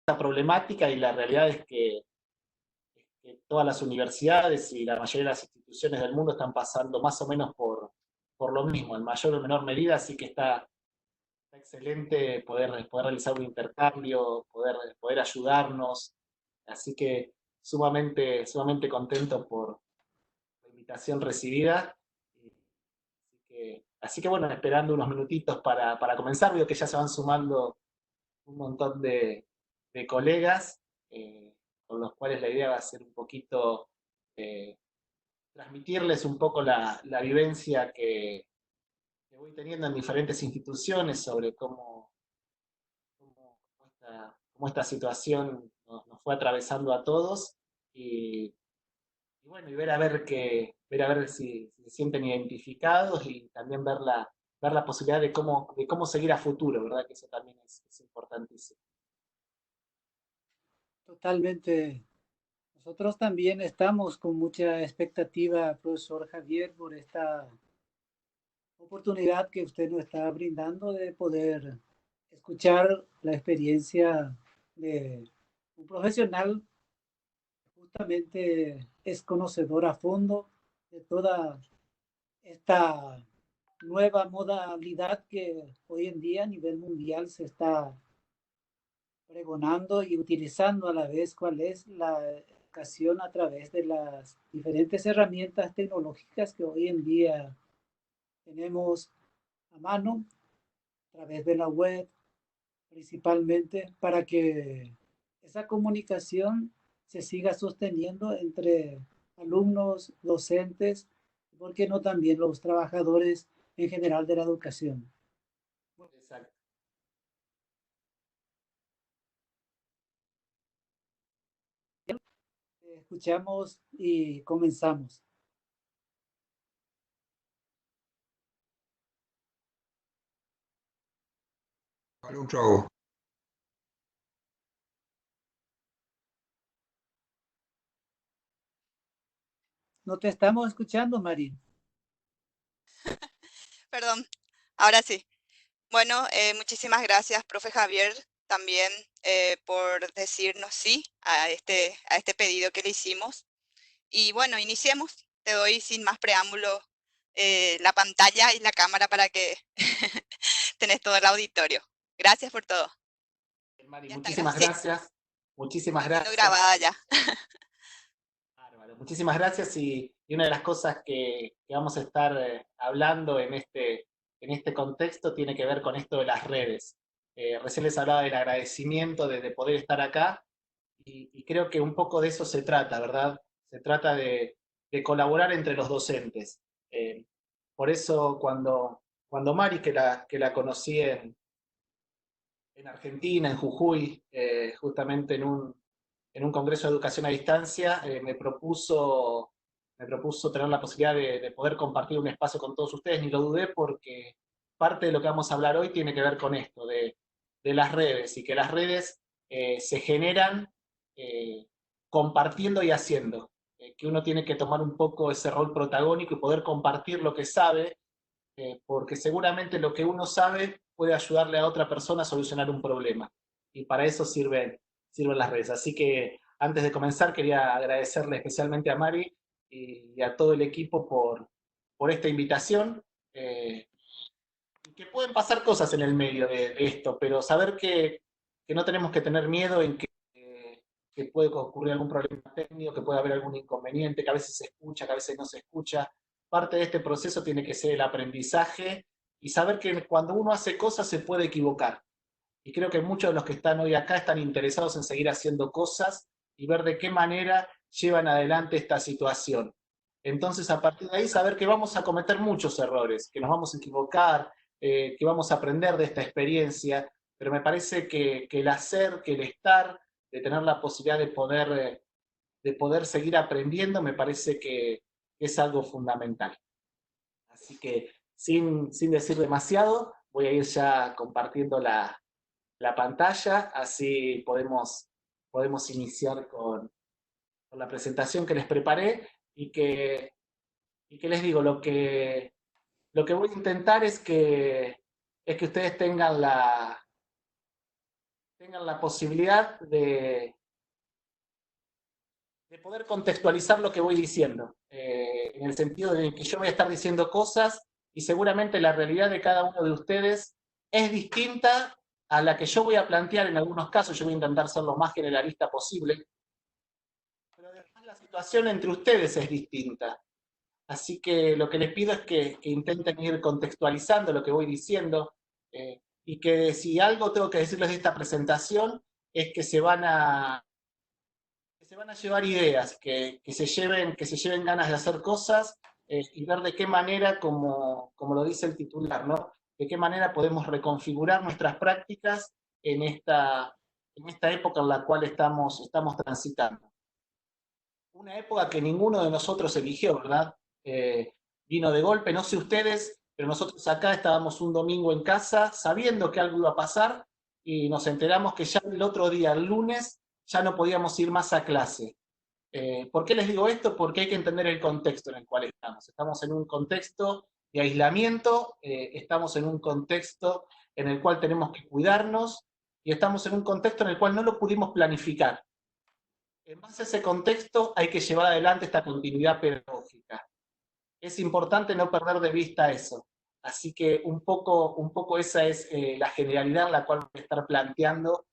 esta problemática y la realidad es que todas las universidades y la mayoría de las instituciones del mundo están pasando más o menos por lo mismo, en mayor o menor medida, así que está excelente poder realizar un intercambio, poder ayudarnos, así que sumamente contento por la invitación recibida. Así que bueno, esperando unos minutitos para comenzar, veo que ya se van sumando un montón de colegas, con los cuales la idea va a ser un poquito eh, transmitirles un poco la vivencia que voy teniendo en diferentes instituciones sobre cómo esta situación nos fue atravesando a todos y bueno, y ver a ver si se sienten identificados y también ver la posibilidad de cómo seguir a futuro, ¿verdad? Que eso también es importantísimo. Totalmente. Nosotros también estamos con mucha expectativa, profesor Javier, por esta oportunidad que usted nos está brindando de poder escuchar la experiencia de un profesional que justamente es conocedor a fondo de toda esta nueva modalidad que hoy en día a nivel mundial se está pregonando y utilizando a la vez cuál es la educación a través de las diferentes herramientas tecnológicas que hoy en día tenemos a mano, a través de la web, principalmente para que esa comunicación se siga sosteniendo entre alumnos, docentes, y por qué no también los trabajadores en general de la educación. Exacto. Escuchamos y comenzamos. Vale, un trago. No te estamos escuchando, Marín. Perdón, ahora sí. Bueno, muchísimas gracias, profe Javier, también por decirnos sí a este pedido que le hicimos. Y bueno, iniciemos. Te doy sin más preámbulo la pantalla y la cámara para que tenés todo el auditorio. Gracias por todo. Mari, Ya está, muchísimas sí, gracias. Muchísimas está siendo gracias. grabada ya. Bárbaro, muchísimas gracias y una de las cosas que vamos a estar hablando en este contexto tiene que ver con esto de las redes. Recién les hablaba del agradecimiento de poder estar acá y creo que un poco de eso se trata, ¿verdad? Se trata de colaborar entre los docentes. Por eso cuando Mari, que la conocí en Argentina, en Jujuy, justamente en un congreso de educación a distancia, me propuso tener la posibilidad de poder compartir un espacio con todos ustedes, ni lo dudé porque parte de lo que vamos a hablar hoy tiene que ver con esto, de las redes, y que las redes se generan eh, compartiendo y haciendo, que uno tiene que tomar un poco ese rol protagónico y poder compartir lo que sabe, porque seguramente lo que uno sabe puede ayudarle a otra persona a solucionar un problema. Y para eso sirven las redes. Así que antes de comenzar quería agradecerle especialmente a Mari y a todo el equipo por esta invitación. Y que pueden pasar cosas en el medio de esto, pero saber que no tenemos que tener miedo en que puede ocurrir algún problema técnico, que puede haber algún inconveniente, que a veces se escucha, que a veces no se escucha. Parte de este proceso tiene que ser el aprendizaje y saber que cuando uno hace cosas se puede equivocar. Y creo que muchos de los que están hoy acá están interesados en seguir haciendo cosas y ver de qué manera llevan adelante esta situación. Entonces, a partir de ahí, saber que vamos a cometer muchos errores, que nos vamos a equivocar, que vamos a aprender de esta experiencia, pero me parece que el hacer, que el estar, de tener la posibilidad de poder seguir aprendiendo, me parece que es algo fundamental. Así que sin decir demasiado, voy a ir ya compartiendo la pantalla, así podemos iniciar con la presentación que les preparé y que les digo, lo que voy a intentar es que ustedes tengan la posibilidad de poder contextualizar lo que voy diciendo, en el sentido de que yo voy a estar diciendo cosas y seguramente la realidad de cada uno de ustedes es distinta a la que yo voy a plantear en algunos casos. Yo voy a intentar ser lo más generalista posible, pero además la situación entre ustedes es distinta. Así que lo que les pido es que intenten ir contextualizando lo que voy diciendo, y que si algo tengo que decirles de esta presentación es que se van a llevar ideas, que se lleven ganas de hacer cosas, y ver de qué manera, como lo dice el titular, ¿no? De qué manera podemos reconfigurar nuestras prácticas en esta época en la cual estamos transitando. Una época que ninguno de nosotros eligió, ¿verdad? Vino de golpe, no sé ustedes, pero nosotros acá estábamos un domingo en casa sabiendo que algo iba a pasar y nos enteramos que ya el otro día, el lunes, ya no podíamos ir más a clase. ¿Por qué les digo esto? Porque hay que entender el contexto en el cual estamos. Estamos en un contexto de aislamiento, estamos en un contexto en el cual tenemos que cuidarnos y estamos en un contexto en el cual no lo pudimos planificar. En base a ese contexto hay que llevar adelante esta continuidad pedagógica. Es importante no perder de vista eso. Así que un poco esa es la generalidad en la cual voy a estar planteando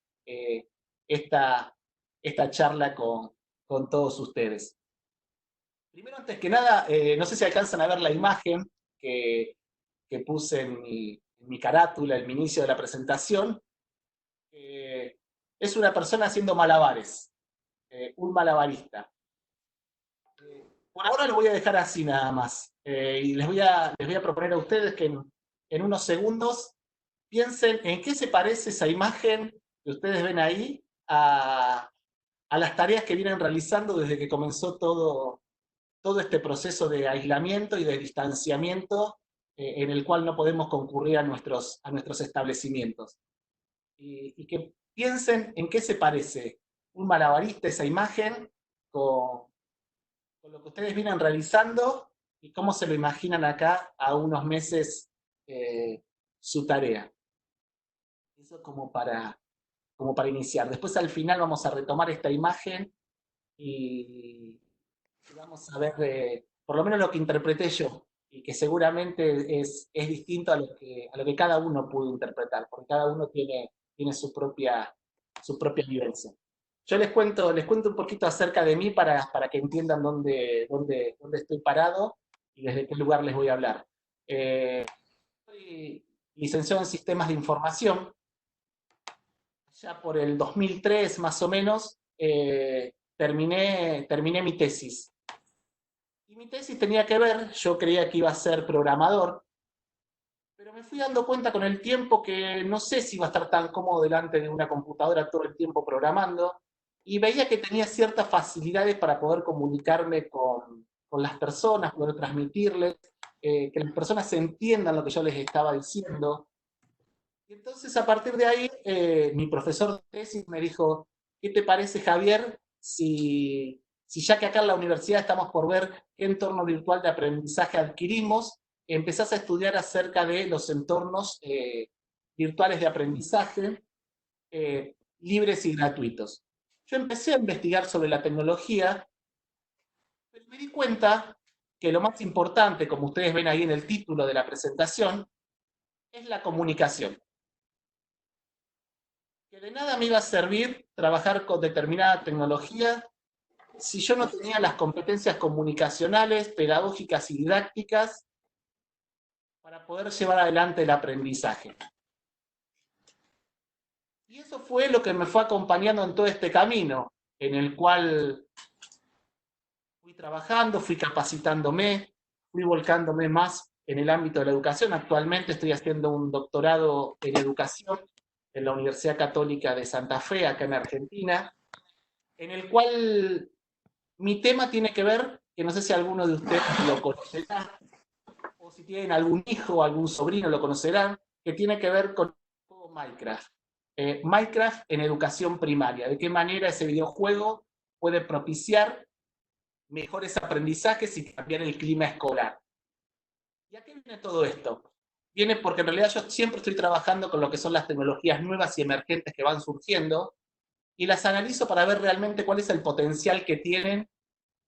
esta charla con todos ustedes. Primero, antes que nada, no sé si alcanzan a ver la imagen que puse en mi carátula, en mi inicio de la presentación. Es una persona haciendo malabares. Un malabarista. Por ahora lo voy a dejar así nada más. Y les voy a proponer a ustedes que en unos segundos piensen en qué se parece esa imagen que ustedes ven ahí a las tareas que vienen realizando desde que comenzó todo este proceso de aislamiento y de distanciamiento, en el cual no podemos concurrir a nuestros establecimientos. Y que piensen en qué se parece un malabarista, esa imagen, con lo que ustedes vienen realizando y cómo se lo imaginan acá a unos meses su tarea. Eso como para iniciar. Después al final vamos a retomar esta imagen y vamos a ver por lo menos lo que interpreté yo, y que seguramente es distinto a lo que cada uno pudo interpretar, porque cada uno tiene su propia vivencia. Yo les cuento un poquito acerca de mí para que entiendan dónde estoy parado y desde qué lugar les voy a hablar. Soy licenciado en Sistemas de Información. Ya por el 2003 más o menos terminé mi tesis. Y mi tesis tenía que ver, yo creía que iba a ser programador, pero me fui dando cuenta con el tiempo que no sé si iba a estar tan cómodo delante de una computadora todo el tiempo programando, y veía que tenía ciertas facilidades para poder comunicarme con las personas, poder transmitirles, que las personas entiendan lo que yo les estaba diciendo. Y entonces a partir de ahí, mi profesor de tesis me dijo, ¿qué te parece, Javier, si ya que acá en la universidad estamos por ver qué entorno virtual de aprendizaje adquirimos, empezás a estudiar acerca de los entornos virtuales de aprendizaje libres y gratuitos? Yo empecé a investigar sobre la tecnología, pero me di cuenta que lo más importante, como ustedes ven ahí en el título de la presentación, es la comunicación. Que de nada me iba a servir trabajar con determinada tecnología si yo no tenía las competencias comunicacionales, pedagógicas y didácticas para poder llevar adelante el aprendizaje. Y eso fue lo que me fue acompañando en todo este camino, en el cual fui trabajando, fui capacitándome, fui volcándome más en el ámbito de la educación. Actualmente estoy haciendo un doctorado en educación en la Universidad Católica de Santa Fe, acá en Argentina, en el cual mi tema tiene que ver, que no sé si alguno de ustedes lo conocerá, o si tienen algún hijo o algún sobrino lo conocerán, que tiene que ver con el juego Minecraft. Minecraft en educación primaria. De qué manera ese videojuego puede propiciar mejores aprendizajes y cambiar el clima escolar. ¿Y a qué viene todo esto? viene porque en realidad yo siempre estoy trabajando con lo que son las tecnologías nuevas y emergentes que van surgiendo, y las analizo para ver realmente cuál es el potencial que tienen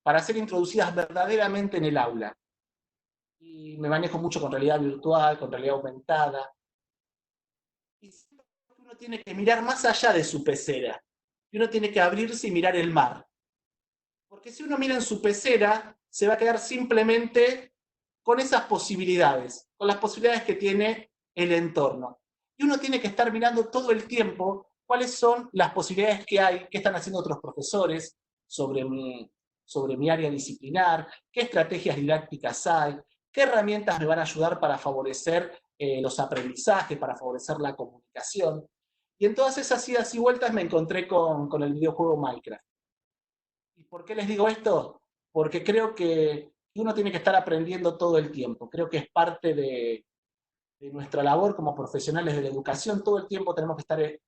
para ser introducidas verdaderamente en el aula. Y me manejo mucho con realidad virtual, con realidad aumentada. Y siento que uno tiene que mirar más allá de su pecera. Y uno tiene que abrirse y mirar el mar. Porque si uno mira en su pecera, se va a quedar simplemente con esas posibilidades, con las posibilidades que tiene el entorno. Y uno tiene que estar mirando todo el tiempo cuáles son las posibilidades que hay, qué están haciendo otros profesores sobre mi área disciplinar, qué estrategias didácticas hay, qué herramientas me van a ayudar para favorecer los aprendizajes, para favorecer la comunicación. Y en todas esas idas y vueltas me encontré con el videojuego Minecraft. ¿Y por qué les digo esto? Porque creo que uno tiene que estar aprendiendo todo el tiempo. Creo que es parte de nuestra labor como profesionales de la educación. Todo el tiempo tenemos que estar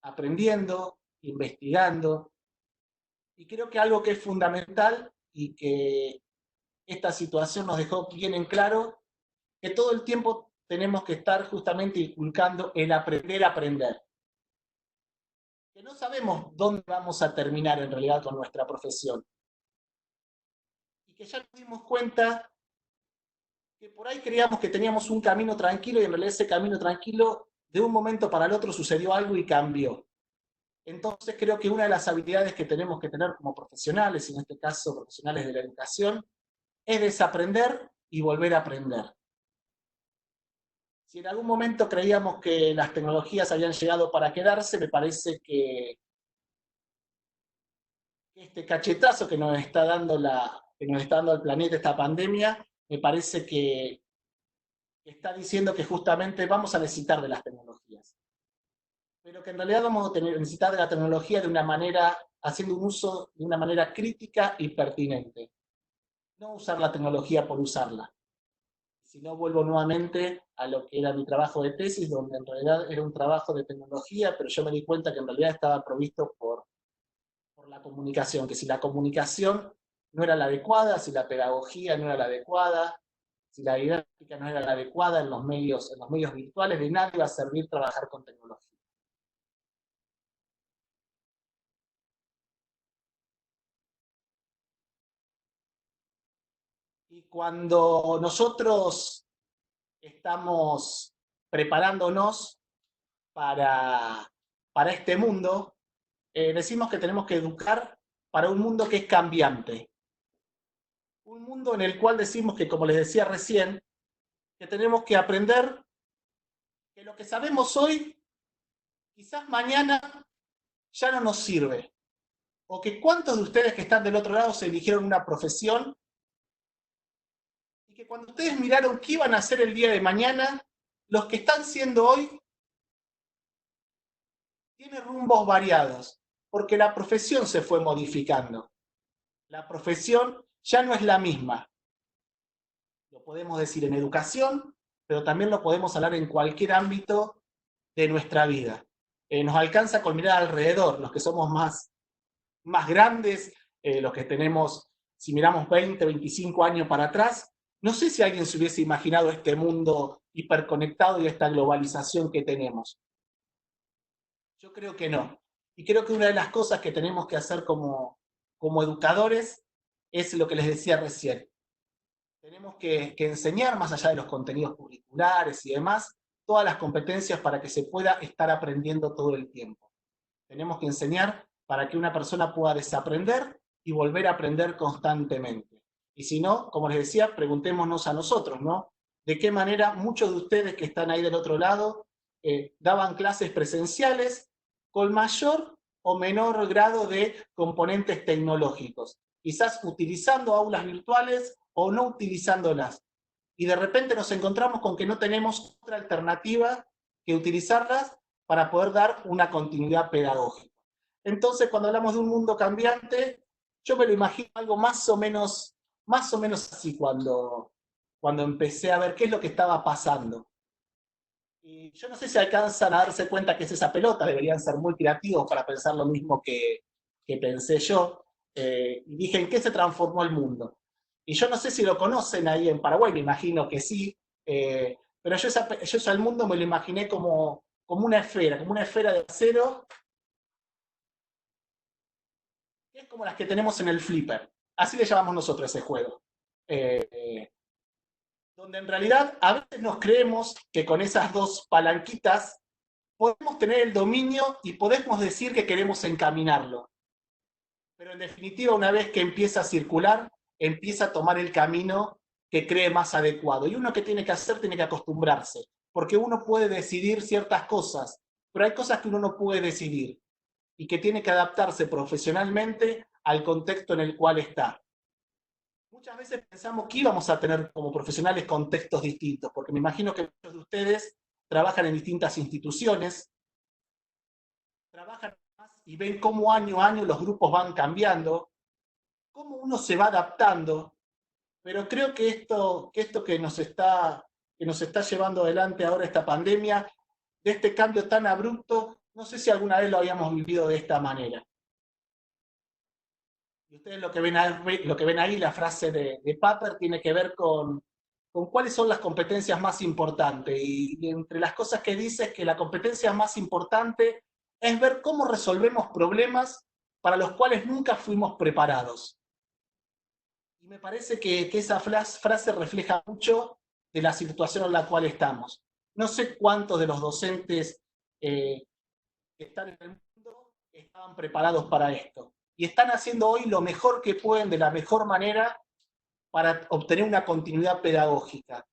aprendiendo, investigando. Y creo que algo que es fundamental y que esta situación nos dejó bien en claro, que todo el tiempo tenemos que estar justamente inculcando el aprender a aprender. Que no sabemos dónde vamos a terminar en realidad con nuestra profesión. Y que ya nos dimos cuenta que por ahí creíamos que teníamos un camino tranquilo y en realidad ese camino tranquilo de un momento para el otro sucedió algo y cambió. Entonces creo que una de las habilidades que tenemos que tener como profesionales, y en este caso profesionales de la educación, es desaprender y volver a aprender. Si en algún momento creíamos que las tecnologías habían llegado para quedarse, me parece que este cachetazo que nos está dando el planeta, esta pandemia, me parece que está diciendo que justamente vamos a necesitar de las tecnologías. Pero que en realidad vamos a necesitar de la tecnología de una manera, haciendo un uso de una manera crítica y pertinente. No usar la tecnología por usarla. Si no, vuelvo nuevamente a lo que era mi trabajo de tesis, donde en realidad era un trabajo de tecnología, pero yo me di cuenta que en realidad estaba provisto por la comunicación, que si la comunicación no era la adecuada, si la pedagogía no era la adecuada, si la didáctica no era la adecuada en los medios virtuales, de nada iba a servir trabajar con tecnología. Y cuando nosotros estamos preparándonos para, para este mundo, decimos que tenemos que educar para un mundo que es cambiante. Un mundo en el cual decimos que, como les decía recién, que tenemos que aprender que lo que sabemos hoy, quizás mañana ya no nos sirve. O que cuántos de ustedes que están del otro lado se eligieron una profesión y que cuando ustedes miraron qué iban a hacer el día de mañana, los que están siendo hoy tienen rumbos variados, porque la profesión se fue modificando. La profesión ya no es la misma. Lo podemos decir en educación, pero también lo podemos hablar en cualquier ámbito de nuestra vida. Nos alcanza con mirar alrededor, los que somos más grandes, los que tenemos, si miramos 20, 25 años para atrás, no sé si alguien se hubiese imaginado este mundo hiperconectado y esta globalización que tenemos. Yo creo que no. Y creo que una de las cosas que tenemos que hacer como educadores es lo que les decía recién. Tenemos que enseñar, más allá de los contenidos curriculares y demás, todas las competencias para que se pueda estar aprendiendo todo el tiempo. Tenemos que enseñar para que una persona pueda desaprender y volver a aprender constantemente. Y si no, como les decía, preguntémonos a nosotros, ¿no? De qué manera muchos de ustedes que están ahí del otro lado daban clases presenciales con mayor o menor grado de componentes tecnológicos, quizás utilizando aulas virtuales o no utilizándolas. Y de repente nos encontramos con que no tenemos otra alternativa que utilizarlas para poder dar una continuidad pedagógica. Entonces, cuando hablamos de un mundo cambiante, yo me lo imagino algo más o menos así cuando empecé a ver qué es lo que estaba pasando. Y yo no sé si alcanzan a darse cuenta que es esa pelota, deberían ser muy creativos para pensar lo mismo que pensé yo. Y dije, ¿en qué se transformó el mundo? Y yo no sé si lo conocen ahí en Paraguay, me imagino que sí, pero yo al mundo me lo imaginé como una esfera de acero, que es como las que tenemos en el flipper. Así le llamamos nosotros a ese juego. Donde en realidad a veces nos creemos que con esas dos palanquitas podemos tener el dominio y podemos decir que queremos encaminarlo. Pero en definitiva, una vez que empieza a circular, empieza a tomar el camino que cree más adecuado. Y uno que tiene que hacer, tiene que acostumbrarse, porque uno puede decidir ciertas cosas, pero hay cosas que uno no puede decidir y que tiene que adaptarse profesionalmente al contexto en el cual está. Muchas veces pensamos que íbamos a tener como profesionales contextos distintos, porque me imagino que muchos de ustedes trabajan en distintas instituciones, trabajan más y ven cómo año a año los grupos van cambiando, cómo uno se va adaptando, pero creo que esto que nos está llevando adelante ahora esta pandemia, de este cambio tan abrupto, no sé si alguna vez lo habíamos vivido de esta manera. Y ustedes lo que ven ahí, la frase de Papert, tiene que ver con cuáles son las competencias más importantes. Y entre las cosas que dice es que la competencia más importante es ver cómo resolvemos problemas para los cuales nunca fuimos preparados. Y me parece que esa frase refleja mucho de la situación en la cual estamos. No sé cuántos de los docentes que están en el mundo estaban preparados para esto. Y están haciendo hoy lo mejor que pueden, de la mejor manera, para obtener una continuidad pedagógica.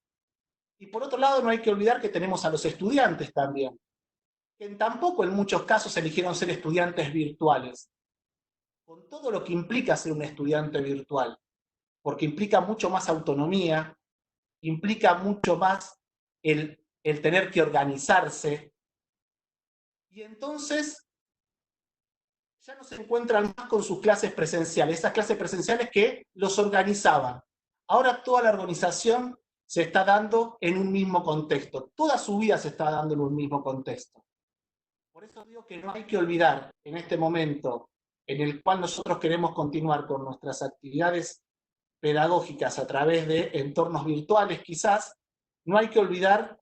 Y por otro lado, no hay que olvidar que tenemos a los estudiantes también, que tampoco en muchos casos eligieron ser estudiantes virtuales, con todo lo que implica ser un estudiante virtual, porque implica mucho más autonomía, implica mucho más el tener que organizarse, y entonces ya no se encuentran más con sus clases presenciales, esas clases presenciales que los organizaban. Ahora toda la organización se está dando en un mismo contexto, toda su vida se está dando en un mismo contexto. Por eso digo que no hay que olvidar en este momento en el cual nosotros queremos continuar con nuestras actividades pedagógicas a través de entornos virtuales quizás, no hay que olvidar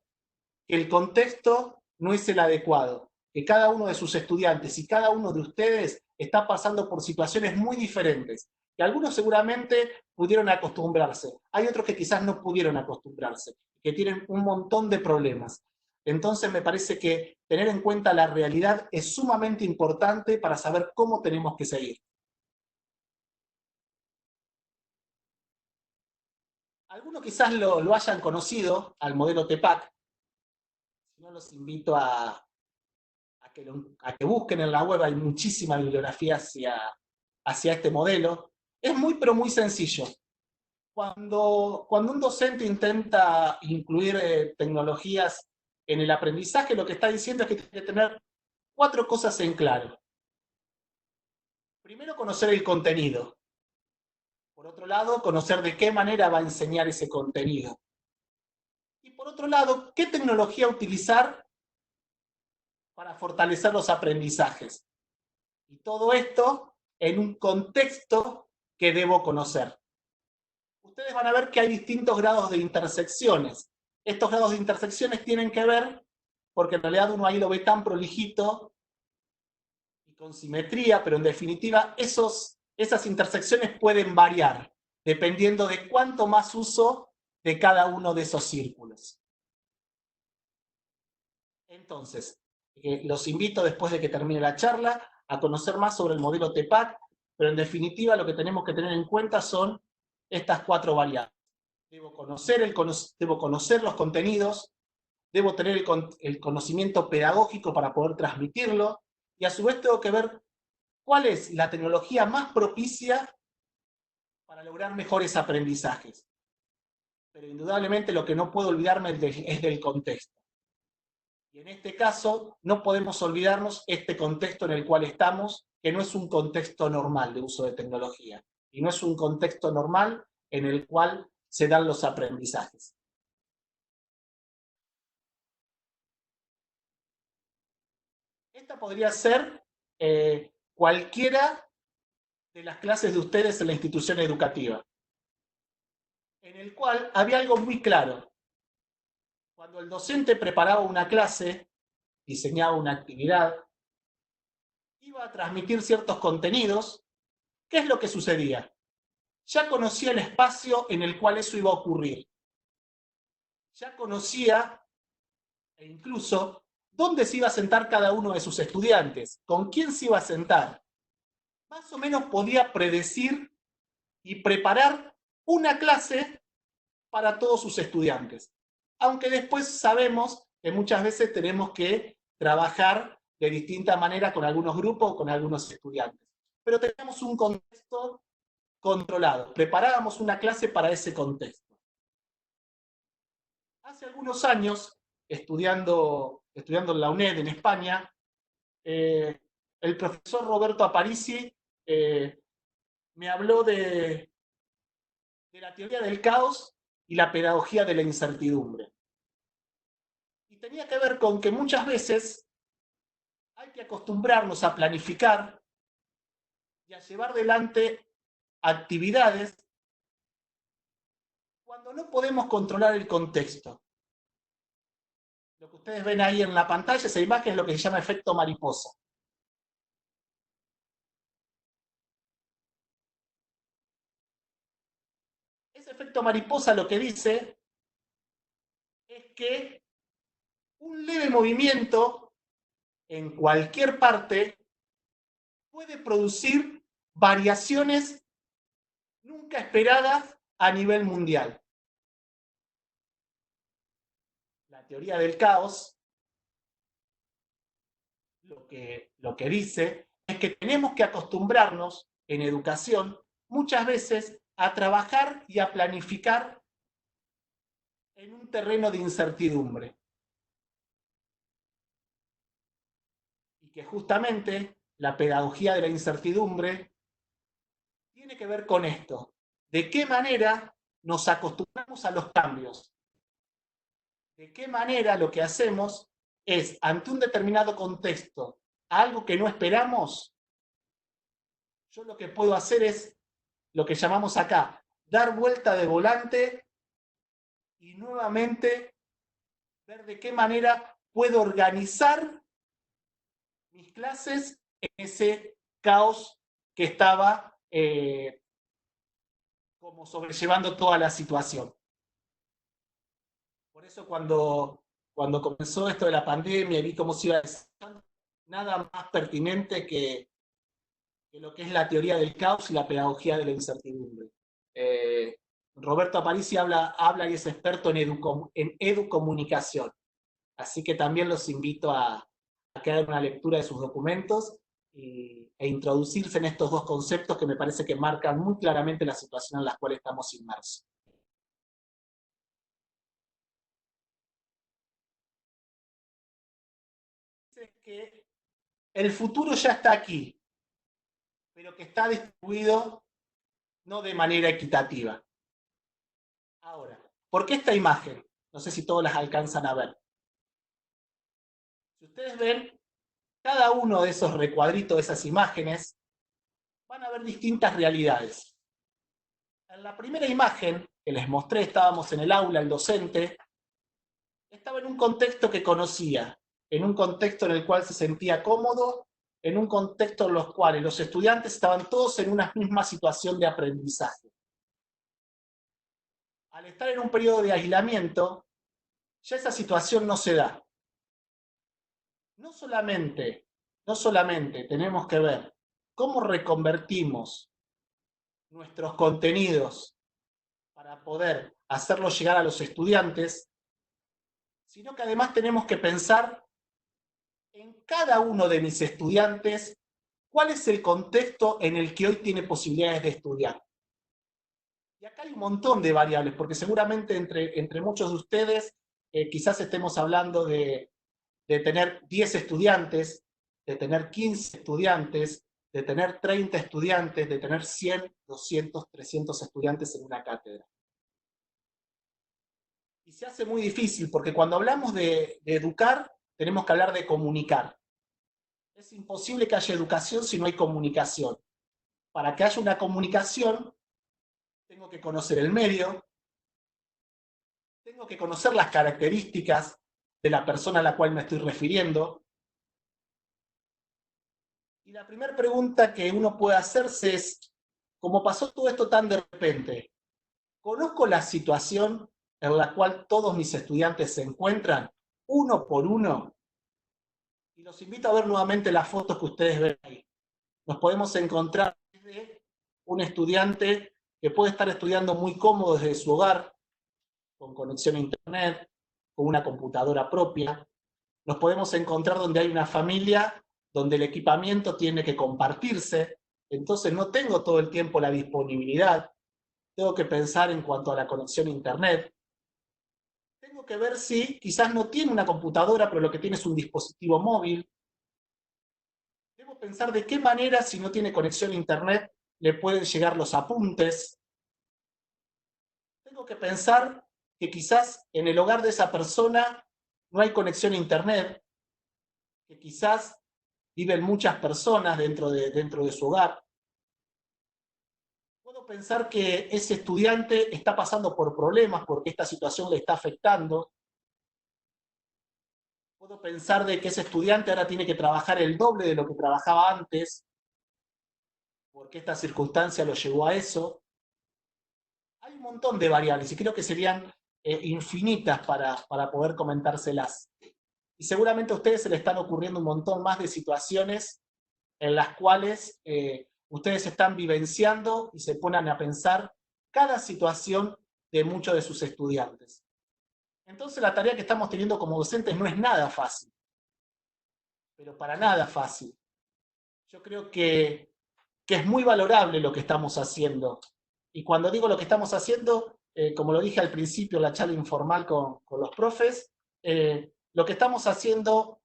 que el contexto no es el adecuado, que cada uno de sus estudiantes y cada uno de ustedes está pasando por situaciones muy diferentes, que algunos seguramente pudieron acostumbrarse, hay otros que quizás no pudieron acostumbrarse, que tienen un montón de problemas. Entonces me parece que tener en cuenta la realidad es sumamente importante para saber cómo tenemos que seguir. Algunos quizás lo hayan conocido al modelo TEPAC. Si no, los invito a que busquen en la web, hay muchísima bibliografía hacia este modelo. Es muy, pero muy sencillo. Cuando un docente intenta incluir tecnologías en el aprendizaje, lo que está diciendo es que tiene que tener 4 cosas en claro. Primero, conocer el contenido. Por otro lado, conocer de qué manera va a enseñar ese contenido. Y por otro lado, qué tecnología utilizar para fortalecer los aprendizajes. Y todo esto en un contexto que debo conocer. Ustedes van a ver que hay distintos grados de intersecciones. Estos grados de intersecciones tienen que ver, porque en realidad uno ahí lo ve tan prolijito y con simetría, pero en definitiva esas intersecciones pueden variar, dependiendo de cuánto más uso de cada uno de esos círculos. Entonces, los invito después de que termine la charla a conocer más sobre el modelo TEPAC, pero en definitiva lo que tenemos que tener en cuenta son estas 4 variables. Debo conocer los contenidos, debo tener el conocimiento pedagógico para poder transmitirlo, y a su vez tengo que ver cuál es la tecnología más propicia para lograr mejores aprendizajes. Pero indudablemente lo que no puedo olvidarme es del contexto. Y en este caso no podemos olvidarnos este contexto en el cual estamos, que no es un contexto normal de uso de tecnología, y no es un contexto normal en el cual se dan los aprendizajes. Esta podría ser cualquiera de las clases de ustedes en la institución educativa, en el cual había algo muy claro. Cuando el docente preparaba una clase, diseñaba una actividad, iba a transmitir ciertos contenidos, ¿qué es lo que sucedía? Ya conocía el espacio en el cual eso iba a ocurrir. Ya conocía, e incluso, dónde se iba a sentar cada uno de sus estudiantes, con quién se iba a sentar. Más o menos podía predecir y preparar una clase para todos sus estudiantes. Aunque después sabemos que muchas veces tenemos que trabajar de distinta manera con algunos grupos o con algunos estudiantes. Pero teníamos un contexto controlado, preparábamos una clase para ese contexto. Hace algunos años, estudiando en la UNED en España, el profesor Roberto Aparici me habló de la teoría del caos y la pedagogía de la incertidumbre. Y tenía que ver con que muchas veces hay que acostumbrarnos a planificar y a llevar adelante actividades cuando no podemos controlar el contexto. Lo que ustedes ven ahí en la pantalla, esa imagen es lo que se llama efecto mariposa. Ese efecto mariposa lo que dice es que un leve movimiento en cualquier parte puede producir variaciones nunca esperadas a nivel mundial. La teoría del caos lo que dice es que tenemos que acostumbrarnos en educación muchas veces a trabajar y a planificar en un terreno de incertidumbre. Y que justamente la pedagogía de la incertidumbre tiene que ver con esto. ¿De qué manera nos acostumbramos a los cambios? ¿De qué manera lo que hacemos es, ante un determinado contexto, algo que no esperamos? Yo lo que puedo hacer es lo que llamamos acá, dar vuelta de volante y nuevamente ver de qué manera puedo organizar mis clases en ese caos que estaba como sobrellevando toda la situación. Por eso cuando comenzó esto de la pandemia y vi cómo se iba desarrollando, nada más pertinente que lo que es la teoría del caos y la pedagogía de la incertidumbre. Roberto Aparici habla y es experto en educomunicación, así que también los invito a que hagan una lectura de sus documentos e introducirse en estos dos conceptos que me parece que marcan muy claramente la situación en la cual estamos inmersos. Dice que el futuro ya está aquí, pero que está distribuido no de manera equitativa. Ahora, ¿por qué esta imagen? No sé si todos las alcanzan a ver. Si ustedes ven, cada uno de esos recuadritos, de esas imágenes, van a ver distintas realidades. En la primera imagen que les mostré, estábamos en el aula, el docente, estaba en un contexto que conocía, en un contexto en el cual se sentía cómodo, en un contexto en el cual los estudiantes estaban todos en una misma situación de aprendizaje. Al estar en un periodo de aislamiento, ya esa situación no se da. No solamente tenemos que ver cómo reconvertimos nuestros contenidos para poder hacerlos llegar a los estudiantes, sino que además tenemos que pensar en cada uno de mis estudiantes cuál es el contexto en el que hoy tiene posibilidades de estudiar. Y acá hay un montón de variables, porque seguramente entre muchos de ustedes quizás estemos hablando de tener 10 estudiantes, de tener 15 estudiantes, de tener 30 estudiantes, de tener 100, 200, 300 estudiantes en una cátedra. Y se hace muy difícil, porque cuando hablamos de educar, tenemos que hablar de comunicar. Es imposible que haya educación si no hay comunicación. Para que haya una comunicación, tengo que conocer el medio, tengo Tengo que conocer las características de la persona a la cual me estoy refiriendo. Y la primera pregunta que uno puede hacerse es, ¿cómo pasó todo esto tan de repente? ¿Conozco la situación en la cual todos mis estudiantes se encuentran, uno por uno? Y los invito a ver nuevamente las fotos que ustedes ven ahí. Nos podemos encontrar desde un estudiante que puede estar estudiando muy cómodo desde su hogar, con conexión a internet, con una computadora propia. Nos podemos encontrar donde hay una familia donde el equipamiento tiene que compartirse, entonces no tengo todo el tiempo la disponibilidad, tengo que pensar en cuanto a la conexión a internet, tengo que ver si quizás no tiene una computadora, pero lo que tiene es un dispositivo móvil. Debo pensar de qué manera, si no tiene conexión a internet, le pueden llegar los apuntes. Tengo que pensar que quizás en el hogar de esa persona no hay conexión a internet, que quizás viven muchas personas dentro de su hogar. Puedo pensar que ese estudiante está pasando por problemas porque esta situación le está afectando. Puedo pensar de que ese estudiante ahora tiene que trabajar el doble de lo que trabajaba antes porque esta circunstancia lo llevó a eso. Hay un montón de variables y creo que serían infinitas para poder comentárselas. Y seguramente a ustedes se les están ocurriendo un montón más de situaciones en las cuales ustedes están vivenciando y se ponen a pensar cada situación de muchos de sus estudiantes. Entonces la tarea que estamos teniendo como docentes no es nada fácil, pero para nada fácil. Yo creo que es muy valorable lo que estamos haciendo. Y cuando digo lo que estamos haciendo, como lo dije al principio en la charla informal con los profes, lo que estamos haciendo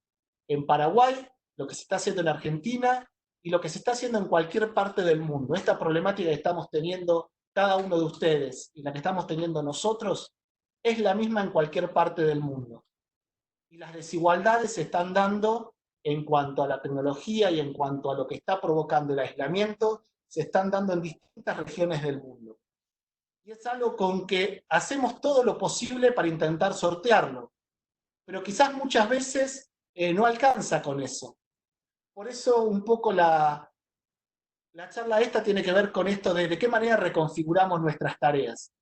en Paraguay, lo que se está haciendo en Argentina y lo que se está haciendo en cualquier parte del mundo. Esta problemática que estamos teniendo cada uno de ustedes y la que estamos teniendo nosotros es la misma en cualquier parte del mundo. Y las desigualdades se están dando en cuanto a la tecnología y en cuanto a lo que está provocando el aislamiento, se están dando en distintas regiones del mundo. Y es algo con que hacemos todo lo posible para intentar sortearlo, pero quizás muchas veces no alcanza con eso. Por eso un poco la charla esta tiene que ver con esto de qué manera reconfiguramos nuestras tareas.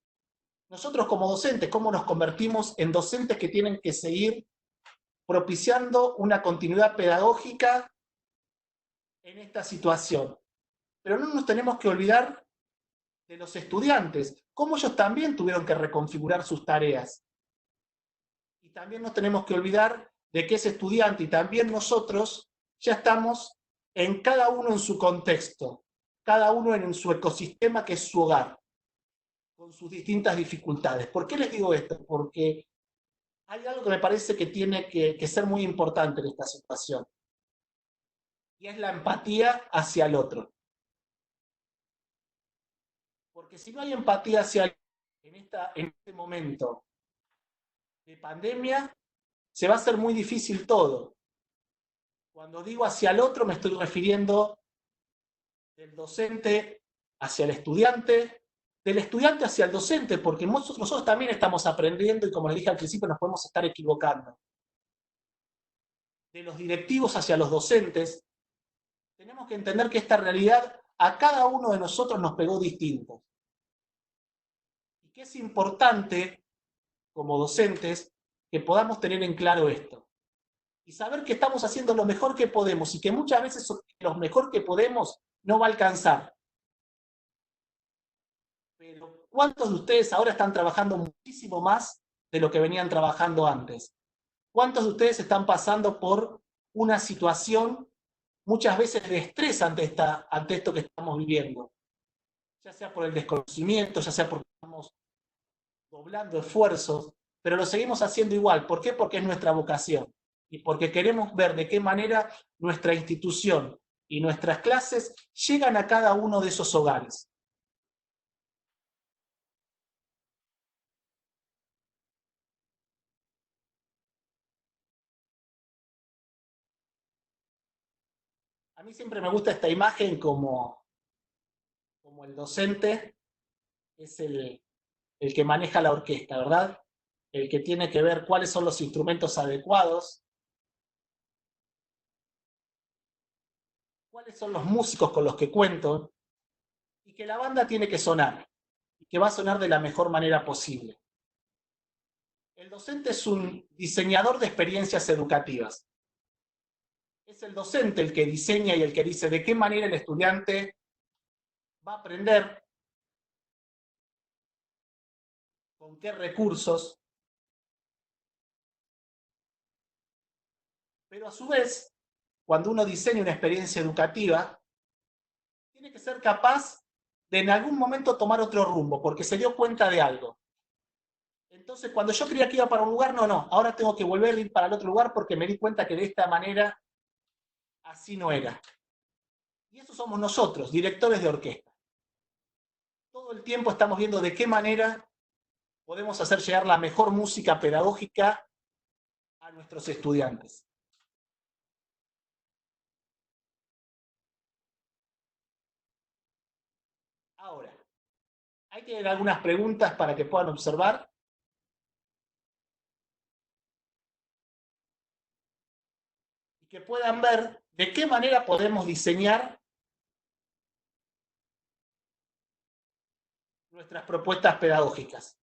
Nosotros como docentes, ¿cómo nos convertimos en docentes que tienen que seguir propiciando una continuidad pedagógica en esta situación? Pero no nos tenemos que olvidar de los estudiantes, cómo ellos también tuvieron que reconfigurar sus tareas. Y también nos tenemos que olvidar de que ese estudiante y también nosotros ya estamos en cada uno en su contexto, cada uno en su ecosistema que es su hogar, con sus distintas dificultades. ¿Por qué les digo esto? Porque hay algo que me parece que tiene que ser muy importante en esta situación, y es la empatía hacia el otro. Porque si no hay empatía hacia el otro en este momento de pandemia, se va a hacer muy difícil todo. Cuando digo hacia el otro me estoy refiriendo del docente hacia el estudiante, del estudiante hacia el docente, porque nosotros también estamos aprendiendo y como les dije al principio nos podemos estar equivocando. De los directivos hacia los docentes, tenemos que entender que esta realidad a cada uno de nosotros nos pegó distinto. Y que es importante, como docentes, que podamos tener en claro esto. Y saber que estamos haciendo lo mejor que podemos y que muchas veces lo mejor que podemos no va a alcanzar. Pero ¿cuántos de ustedes ahora están trabajando muchísimo más de lo que venían trabajando antes? ¿Cuántos de ustedes están pasando por una situación muchas veces de estrés ante esto que estamos viviendo? Ya sea por el desconocimiento, ya sea porque estamos doblando esfuerzos, pero lo seguimos haciendo igual. ¿Por qué? Porque es nuestra vocación y porque queremos ver de qué manera nuestra institución y nuestras clases llegan a cada uno de esos hogares. A mí siempre me gusta esta imagen como el docente es el que maneja la orquesta, ¿verdad? el que tiene que ver cuáles son los instrumentos adecuados, cuáles son los músicos con los que cuento, y que la banda tiene que sonar, y que va a sonar de la mejor manera posible. El docente es un diseñador de experiencias educativas. Es el docente el que diseña y el que dice de qué manera el estudiante va a aprender, con qué recursos, pero a su vez, cuando uno diseña una experiencia educativa, tiene que ser capaz de en algún momento tomar otro rumbo, porque se dio cuenta de algo. Entonces, cuando yo creía que iba para un lugar, no, ahora tengo que volver a ir para el otro lugar porque me di cuenta que de esta manera así no era. Y eso somos nosotros, directores de orquesta. Todo el tiempo estamos viendo de qué manera podemos hacer llegar la mejor música pedagógica a nuestros estudiantes. Ahora, hay que dar algunas preguntas para que puedan observar. Y que puedan ver de qué manera podemos diseñar nuestras propuestas pedagógicas.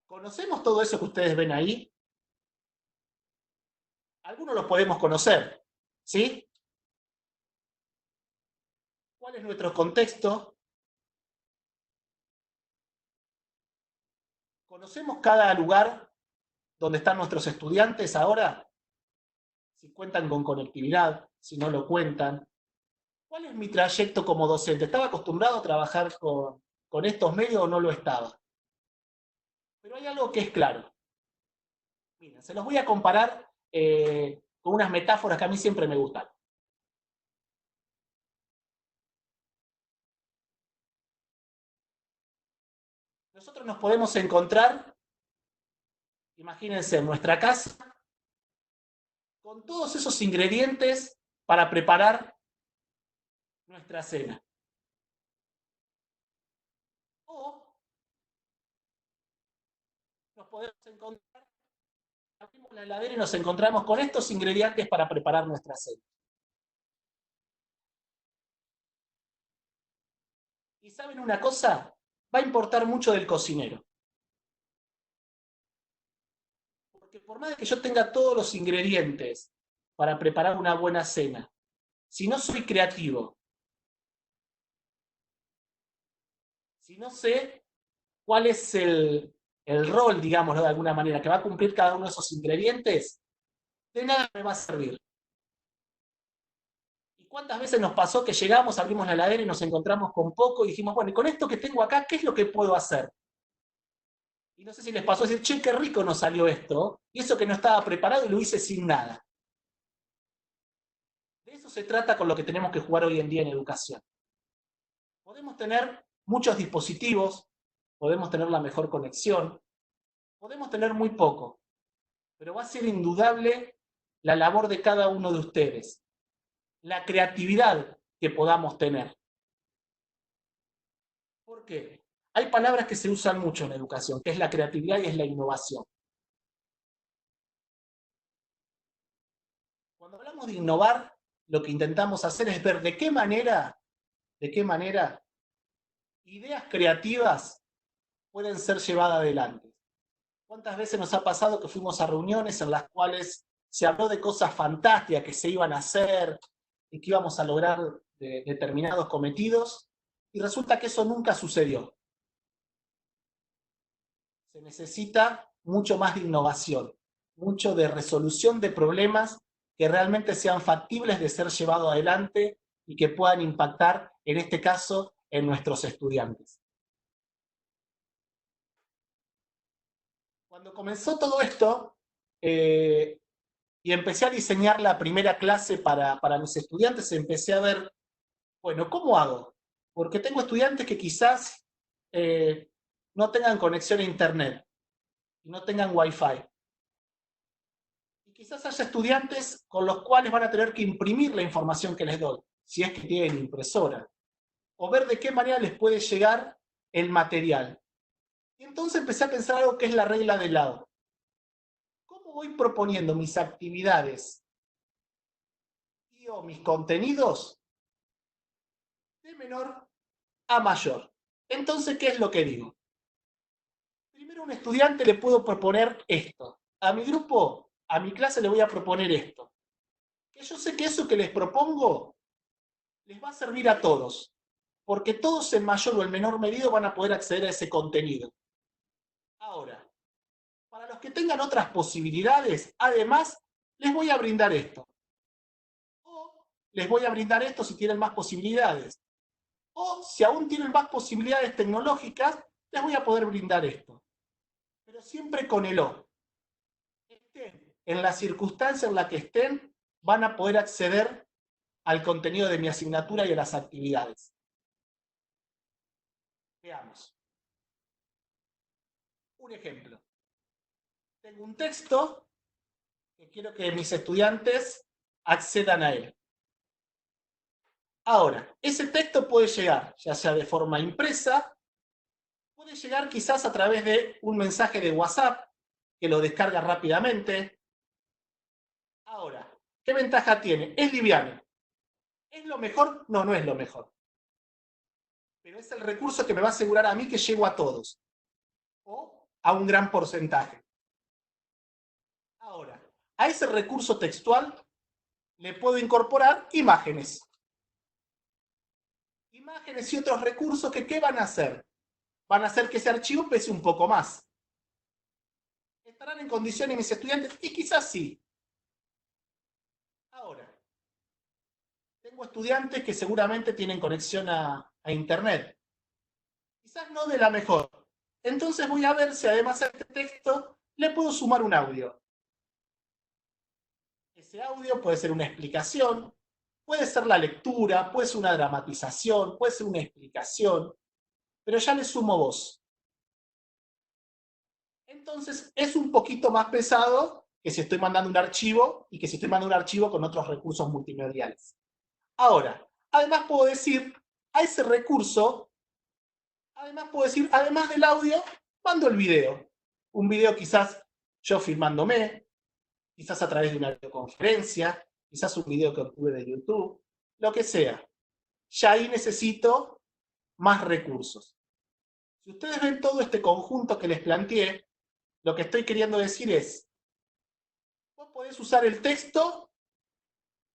¿Conocemos todo eso que ustedes ven ahí? Algunos los podemos conocer, ¿sí? ¿Cuál es nuestro contexto? ¿Conocemos cada lugar donde están nuestros estudiantes ahora? Si cuentan con conectividad, si no lo cuentan. ¿Cuál es mi trayecto como docente? ¿Estaba acostumbrado a trabajar con estos medios o no lo estaba? Pero hay algo que es claro. Miren, se los voy a comparar con unas metáforas que a mí siempre me gustan. Nosotros nos podemos encontrar, imagínense, en nuestra casa, con todos esos ingredientes para preparar nuestra cena. O nos podemos encontrar, abrimos la heladera y nos encontramos con estos ingredientes para preparar nuestra cena. Y ¿saben una cosa? Va a importar mucho del cocinero. Porque por más que yo tenga todos los ingredientes para preparar una buena cena, si no soy creativo, si no sé cuál es el rol, digámoslo de alguna manera, que va a cumplir cada uno de esos ingredientes, de nada me va a servir. ¿Y cuántas veces nos pasó que llegamos, abrimos la heladera y nos encontramos con poco y dijimos, bueno, y con esto que tengo acá, ¿qué es lo que puedo hacer? Y no sé si les pasó decir, che, qué rico nos salió esto, y eso que no estaba preparado y lo hice sin nada. De eso se trata con lo que tenemos que jugar hoy en día en educación. Podemos tener muchos dispositivos, podemos tener la mejor conexión, podemos tener muy poco, pero va a ser indudable la labor de cada uno de ustedes, la creatividad que podamos tener. ¿Por qué? Hay palabras que se usan mucho en educación, que es la creatividad y es la innovación. Cuando hablamos de innovar, lo que intentamos hacer es ver de qué manera ideas creativas pueden ser llevadas adelante. ¿Cuántas veces nos ha pasado que fuimos a reuniones en las cuales se habló de cosas fantásticas que se iban a hacer y que íbamos a lograr determinados cometidos y resulta que eso nunca sucedió? Se necesita mucho más de innovación, mucho de resolución de problemas que realmente sean factibles de ser llevados adelante y que puedan impactar, en este caso, en nuestros estudiantes. Cuando comenzó todo esto, y empecé a diseñar la primera clase para mis estudiantes, empecé a ver, bueno, ¿cómo hago? Porque tengo estudiantes que quizás no tengan conexión a internet, y no tengan wifi. Y quizás haya estudiantes con los cuales van a tener que imprimir la información que les doy, si es que tienen impresora, o ver de qué manera les puede llegar el material. Y entonces empecé a pensar algo que es la regla del lado. ¿Cómo voy proponiendo mis actividades y o mis contenidos de menor a mayor? Entonces, ¿qué es lo que digo? Primero, a un estudiante le puedo proponer esto. A mi grupo, a mi clase le voy a proponer esto. Que yo sé que eso que les propongo les va a servir a todos, porque todos en mayor o en menor medida van a poder acceder a ese contenido. Ahora, para los que tengan otras posibilidades, además, les voy a brindar esto. O les voy a brindar esto si tienen más posibilidades. O si aún tienen más posibilidades tecnológicas, les voy a poder brindar esto. Pero siempre con el O. En la circunstancia en la que estén, van a poder acceder al contenido de mi asignatura y a las actividades. Veamos. Un ejemplo. Tengo un texto que quiero que mis estudiantes accedan a él. Ahora, ese texto puede llegar, ya sea de forma impresa, puede llegar quizás a través de un mensaje de WhatsApp, que lo descarga rápidamente. Ahora, ¿qué ventaja tiene? Es liviano. ¿Es lo mejor? No, no es lo mejor. Pero es el recurso que me va a asegurar a mí que llego a todos. O a un gran porcentaje. Ahora, a ese recurso textual le puedo incorporar imágenes. Imágenes y otros recursos que ¿qué van a hacer? Van a hacer que ese archivo pese un poco más. ¿Estarán en condiciones mis estudiantes? Y quizás sí. Ahora, tengo estudiantes que seguramente tienen conexión a Internet. Quizás no de la mejor. Entonces voy a ver si además a este texto le puedo sumar un audio. Ese audio puede ser una explicación, puede ser la lectura, puede ser una dramatización, puede ser una explicación, pero ya le sumo voz. Entonces es un poquito más pesado que si estoy mandando un archivo y que si estoy mandando un archivo con otros recursos multimediales. Ahora, además puedo decir a ese recurso, además del audio, mando el video. Un video quizás yo filmándome, quizás a través de una videoconferencia, quizás un video que obtuve de YouTube, lo que sea. Ya ahí necesito más recursos. Si ustedes ven todo este conjunto que les planteé, lo que estoy queriendo decir es, vos podés usar el texto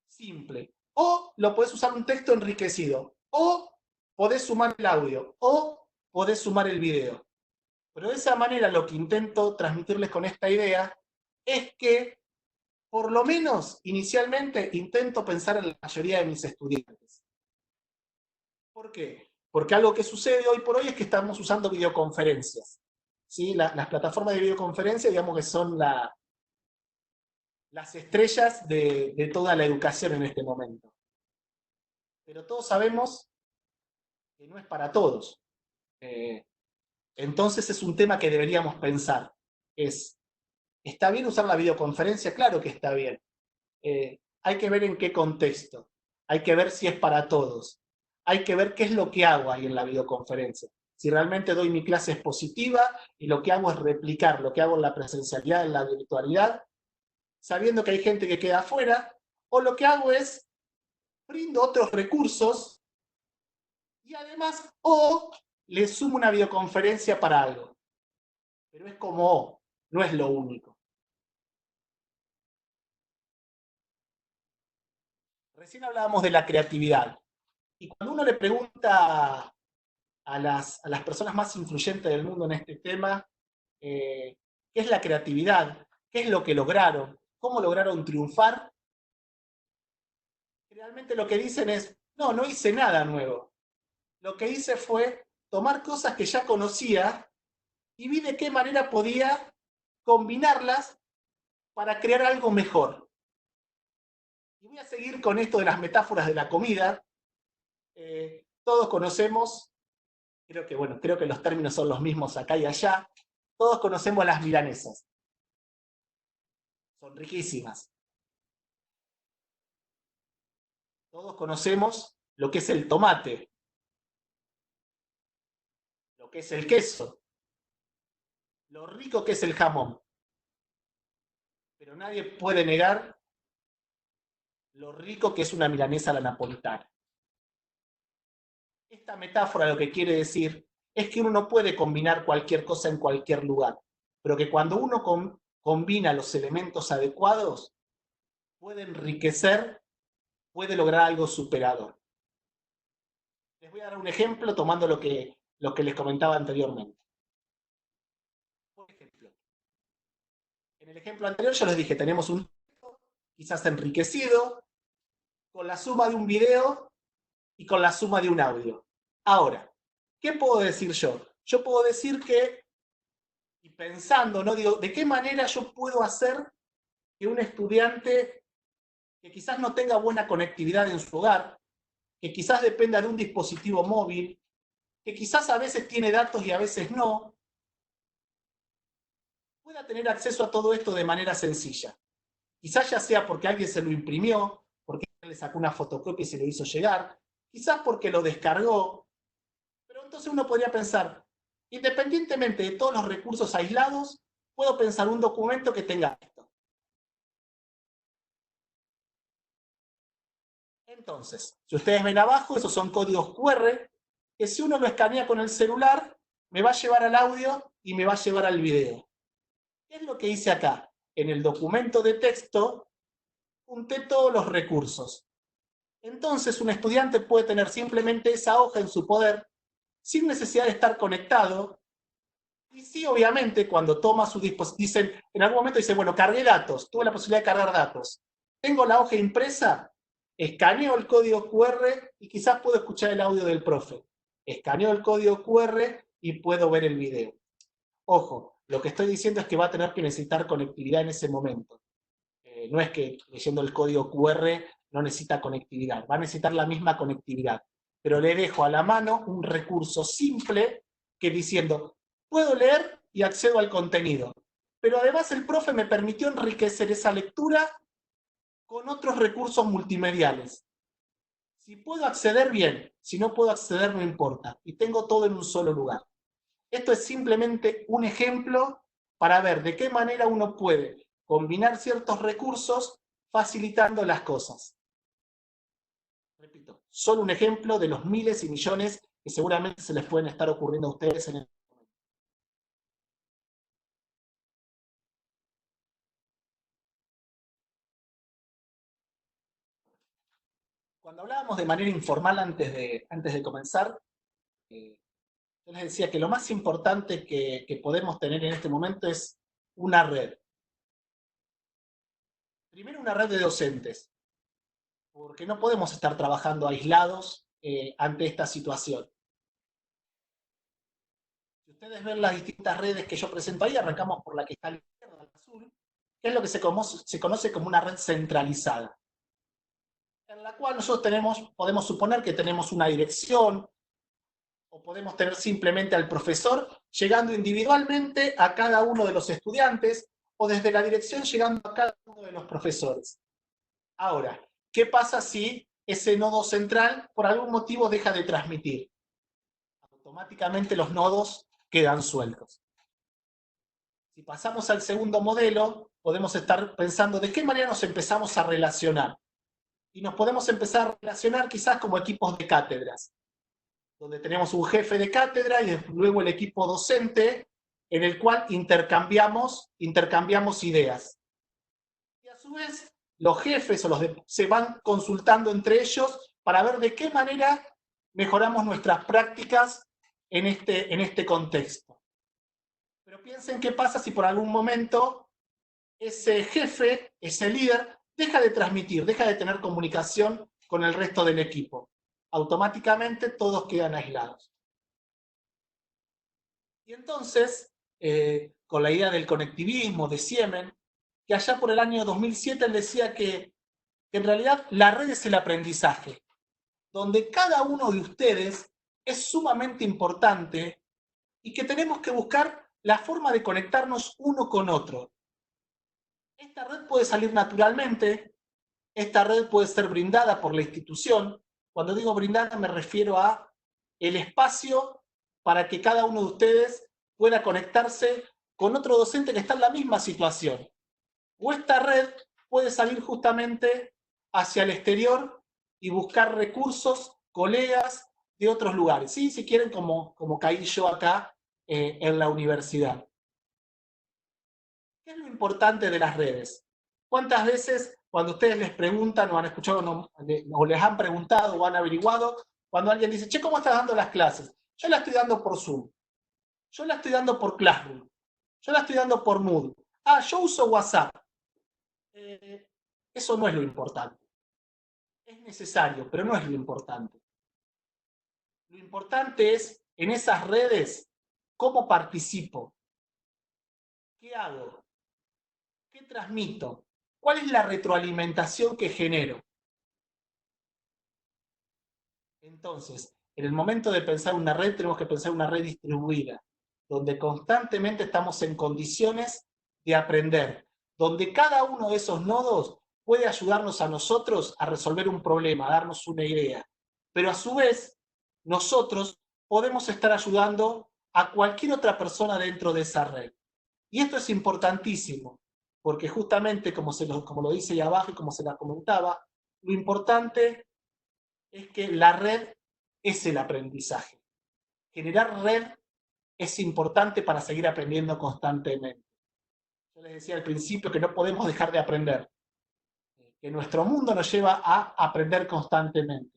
simple, o lo podés usar un texto enriquecido, o podés sumar el audio, o podés sumar el video. Pero de esa manera lo que intento transmitirles con esta idea es que, por lo menos inicialmente, intento pensar en la mayoría de mis estudiantes. ¿Por qué? Porque algo que sucede hoy por hoy es que estamos usando videoconferencias. ¿Sí? Las plataformas de videoconferencia, digamos que son las estrellas de toda la educación en este momento. Pero todos sabemos que no es para todos. Entonces es un tema que deberíamos pensar. ¿Está bien usar la videoconferencia? Claro que está bien. Hay que ver en qué contexto. Hay que ver si es para todos. Hay que ver qué es lo que hago ahí en la videoconferencia. Si realmente doy mi clase expositiva y lo que hago es replicar lo que hago en la presencialidad, en la virtualidad, sabiendo que hay gente que queda afuera, o lo que hago es brindo otros recursos y además o le sumo una videoconferencia para algo. Pero es como o, no es lo único. Recién hablábamos de la creatividad. Y cuando uno le pregunta a las personas más influyentes del mundo en este tema, ¿qué es la creatividad? ¿Qué es lo que lograron? ¿Cómo lograron triunfar? Realmente lo que dicen es, no hice nada nuevo. Lo que hice fue tomar cosas que ya conocía y vi de qué manera podía combinarlas para crear algo mejor. Y voy a seguir con esto de las metáforas de la comida. Todos conocemos, creo que los términos son los mismos acá y allá, todos conocemos las milanesas. son riquísimas. Todos conocemos lo que es el tomate, lo que es el queso, lo rico que es el jamón. Pero nadie puede negar lo rico que es una milanesa a la napolitana. Esta metáfora lo que quiere decir es que uno no puede combinar cualquier cosa en cualquier lugar, pero que cuando uno combina los elementos adecuados, puede enriquecer, puede lograr algo superador. Les voy a dar un ejemplo tomando lo que les comentaba anteriormente. Por ejemplo, en el ejemplo anterior yo les dije, tenemos un texto quizás enriquecido con la suma de un video y con la suma de un audio. Ahora, ¿qué puedo decir yo? Yo puedo decir que, y pensando, ¿no? Digo, ¿de qué manera yo puedo hacer que un estudiante que quizás no tenga buena conectividad en su hogar, que quizás dependa de un dispositivo móvil, que quizás a veces tiene datos y a veces no, pueda tener acceso a todo esto de manera sencilla? Quizás ya sea porque alguien se lo imprimió, porque alguien le sacó una fotocopia y se lo hizo llegar, quizás porque lo descargó, pero entonces uno podría pensar, independientemente de todos los recursos aislados, puedo pensar un documento que tenga esto. Entonces, si ustedes ven abajo, esos son códigos QR, que si uno lo escanea con el celular, me va a llevar al audio y me va a llevar al video. ¿Qué es lo que hice acá? En el documento de texto, junté todos los recursos. Entonces, un estudiante puede tener simplemente esa hoja en su poder, sin necesidad de estar conectado. Y sí, obviamente, cuando toma su dispositivo, en algún momento dice, bueno, cargué datos, tuve la posibilidad de cargar datos. Tengo la hoja impresa, escaneo el código QR y quizás puedo escuchar el audio del profe. Escaneo el código QR y puedo ver el video. Ojo, lo que estoy diciendo es que va a tener que necesitar conectividad en ese momento. No es que leyendo el código QR no necesita conectividad, va a necesitar la misma conectividad. Pero le dejo a la mano un recurso simple que diciendo, puedo leer y accedo al contenido. Pero además el profe me permitió enriquecer esa lectura con otros recursos multimediales. Si puedo acceder, bien. Si no puedo acceder, no importa. Y tengo todo en un solo lugar. Esto es simplemente un ejemplo para ver de qué manera uno puede combinar ciertos recursos facilitando las cosas. Repito, solo un ejemplo de los miles y millones que seguramente se les pueden estar ocurriendo a ustedes en el momento. Cuando hablábamos de manera informal antes de comenzar, yo les decía que lo más importante que podemos tener en este momento es una red. Primero, una red de docentes, porque no podemos estar trabajando aislados ante esta situación. Si ustedes ven las distintas redes que yo presento ahí, arrancamos por la que está a la izquierda, la azul, que es lo que se conoce como una red centralizada, en la cual nosotros podemos suponer que tenemos una dirección, o podemos tener simplemente al profesor llegando individualmente a cada uno de los estudiantes, o desde la dirección llegando a cada uno de los profesores. Ahora, ¿qué pasa si ese nodo central por algún motivo deja de transmitir? Automáticamente los nodos quedan sueltos. Si pasamos al segundo modelo, podemos estar pensando de qué manera nos empezamos a relacionar. Y nos podemos empezar a relacionar quizás como equipos de cátedras, donde tenemos un jefe de cátedra y luego el equipo docente, en el cual intercambiamos ideas. Y a su vez, los jefes se van consultando entre ellos para ver de qué manera mejoramos nuestras prácticas en este contexto. Pero piensen qué pasa si por algún momento ese jefe, ese líder, deja de transmitir, deja de tener comunicación con el resto del equipo. Automáticamente todos quedan aislados. Y entonces, con la idea del conectivismo de Siemens, que allá por el año 2007 él decía que en realidad la red es el aprendizaje, donde cada uno de ustedes es sumamente importante y que tenemos que buscar la forma de conectarnos uno con otro. Esta red puede salir naturalmente, esta red puede ser brindada por la institución. Cuando digo brindada me refiero a el espacio para que cada uno de ustedes pueda conectarse con otro docente que está en la misma situación. O esta red puede salir justamente hacia el exterior y buscar recursos, colegas de otros lugares, ¿sí? Si quieren, como caí yo acá en la universidad. ¿Qué es lo importante de las redes? ¿Cuántas veces cuando ustedes les preguntan o han escuchado o les han preguntado o han averiguado, cuando alguien dice, che, ¿cómo estás dando las clases? Yo la estoy dando por Zoom, yo la estoy dando por Classroom, yo la estoy dando por Moodle. Ah, yo uso WhatsApp. Eso no es lo importante. Es necesario, pero no es lo importante. Lo importante es, en esas redes, cómo participo, qué hago, qué transmito, cuál es la retroalimentación que genero. Entonces, en el momento de pensar una red, tenemos que pensar una red distribuida, donde constantemente estamos en condiciones de aprender, donde cada uno de esos nodos puede ayudarnos a nosotros a resolver un problema, a darnos una idea. Pero a su vez, nosotros podemos estar ayudando a cualquier otra persona dentro de esa red. Y esto es importantísimo, porque justamente, como lo dice ahí abajo y como se la comentaba, lo importante es que la red es el aprendizaje. Generar red es importante para seguir aprendiendo constantemente. Yo les decía al principio que no podemos dejar de aprender, que nuestro mundo nos lleva a aprender constantemente.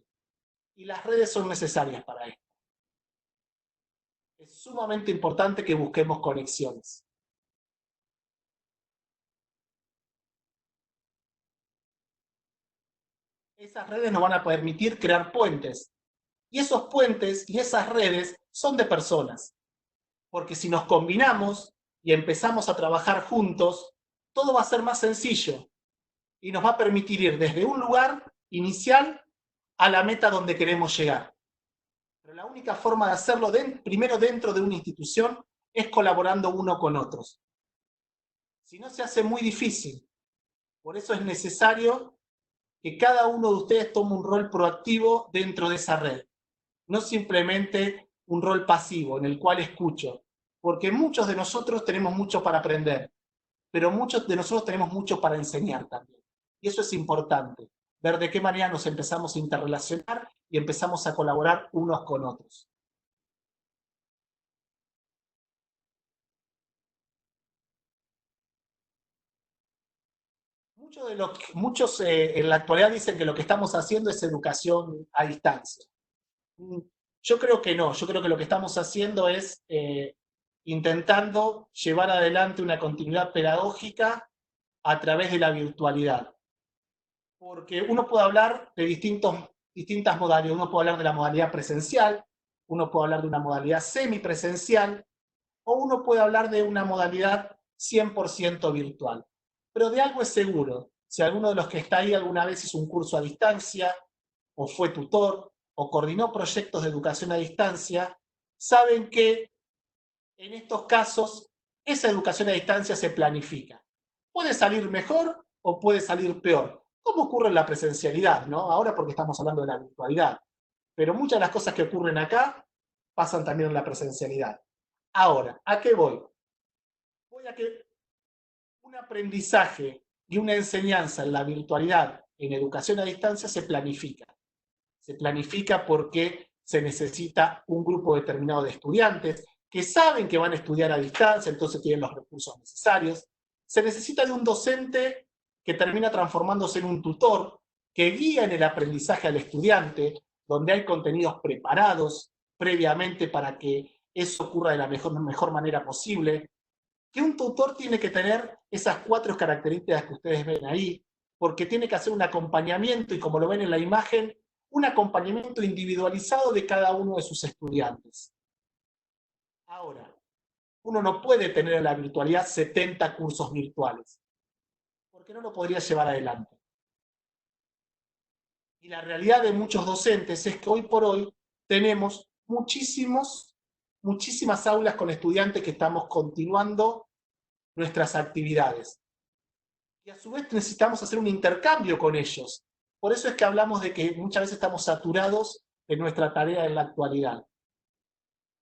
Y las redes son necesarias para esto. Es sumamente importante que busquemos conexiones. Esas redes nos van a permitir crear puentes. Y esos puentes y esas redes son de personas. Porque si nos combinamos y empezamos a trabajar juntos, todo va a ser más sencillo y nos va a permitir ir desde un lugar inicial a la meta donde queremos llegar. Pero la única forma de hacerlo primero dentro de una institución es colaborando uno con otros. Si no, se hace muy difícil. Por eso es necesario que cada uno de ustedes tome un rol proactivo dentro de esa red. No simplemente un rol pasivo en el cual escucho. Porque muchos de nosotros tenemos mucho para aprender, pero muchos de nosotros tenemos mucho para enseñar también. Y eso es importante, ver de qué manera nos empezamos a interrelacionar y empezamos a colaborar unos con otros. Muchos en la actualidad dicen que lo que estamos haciendo es educación a distancia. Yo creo que no, yo creo que lo que estamos haciendo es intentando llevar adelante una continuidad pedagógica a través de la virtualidad. Porque uno puede hablar de distintas modalidades, uno puede hablar de la modalidad presencial, uno puede hablar de una modalidad semipresencial, o uno puede hablar de una modalidad 100% virtual. Pero de algo es seguro, si alguno de los que está ahí alguna vez hizo un curso a distancia, o fue tutor, o coordinó proyectos de educación a distancia, saben que en estos casos esa educación a distancia se planifica. Puede salir mejor o puede salir peor, como ocurre en la presencialidad, ¿no? Ahora porque estamos hablando de la virtualidad. Pero muchas de las cosas que ocurren acá pasan también en la presencialidad. Ahora, ¿a qué voy? Voy a que un aprendizaje y una enseñanza en la virtualidad, en educación a distancia, se planifica. Se planifica porque se necesita un grupo determinado de estudiantes que saben que van a estudiar a distancia, entonces tienen los recursos necesarios. Se necesita de un docente que termina transformándose en un tutor, que guía en el aprendizaje al estudiante, donde hay contenidos preparados previamente para que eso ocurra de la mejor manera posible. Que un tutor tiene que tener esas 4 características que ustedes ven ahí, porque tiene que hacer un acompañamiento, y como lo ven en la imagen, un acompañamiento individualizado de cada uno de sus estudiantes. Ahora, uno no puede tener en la virtualidad 70 cursos virtuales, porque no lo podría llevar adelante. Y la realidad de muchos docentes es que hoy por hoy tenemos muchísimas aulas con estudiantes que estamos continuando nuestras actividades. y a su vez necesitamos hacer un intercambio con ellos. Por eso es que hablamos de que muchas veces estamos saturados de nuestra tarea en la actualidad.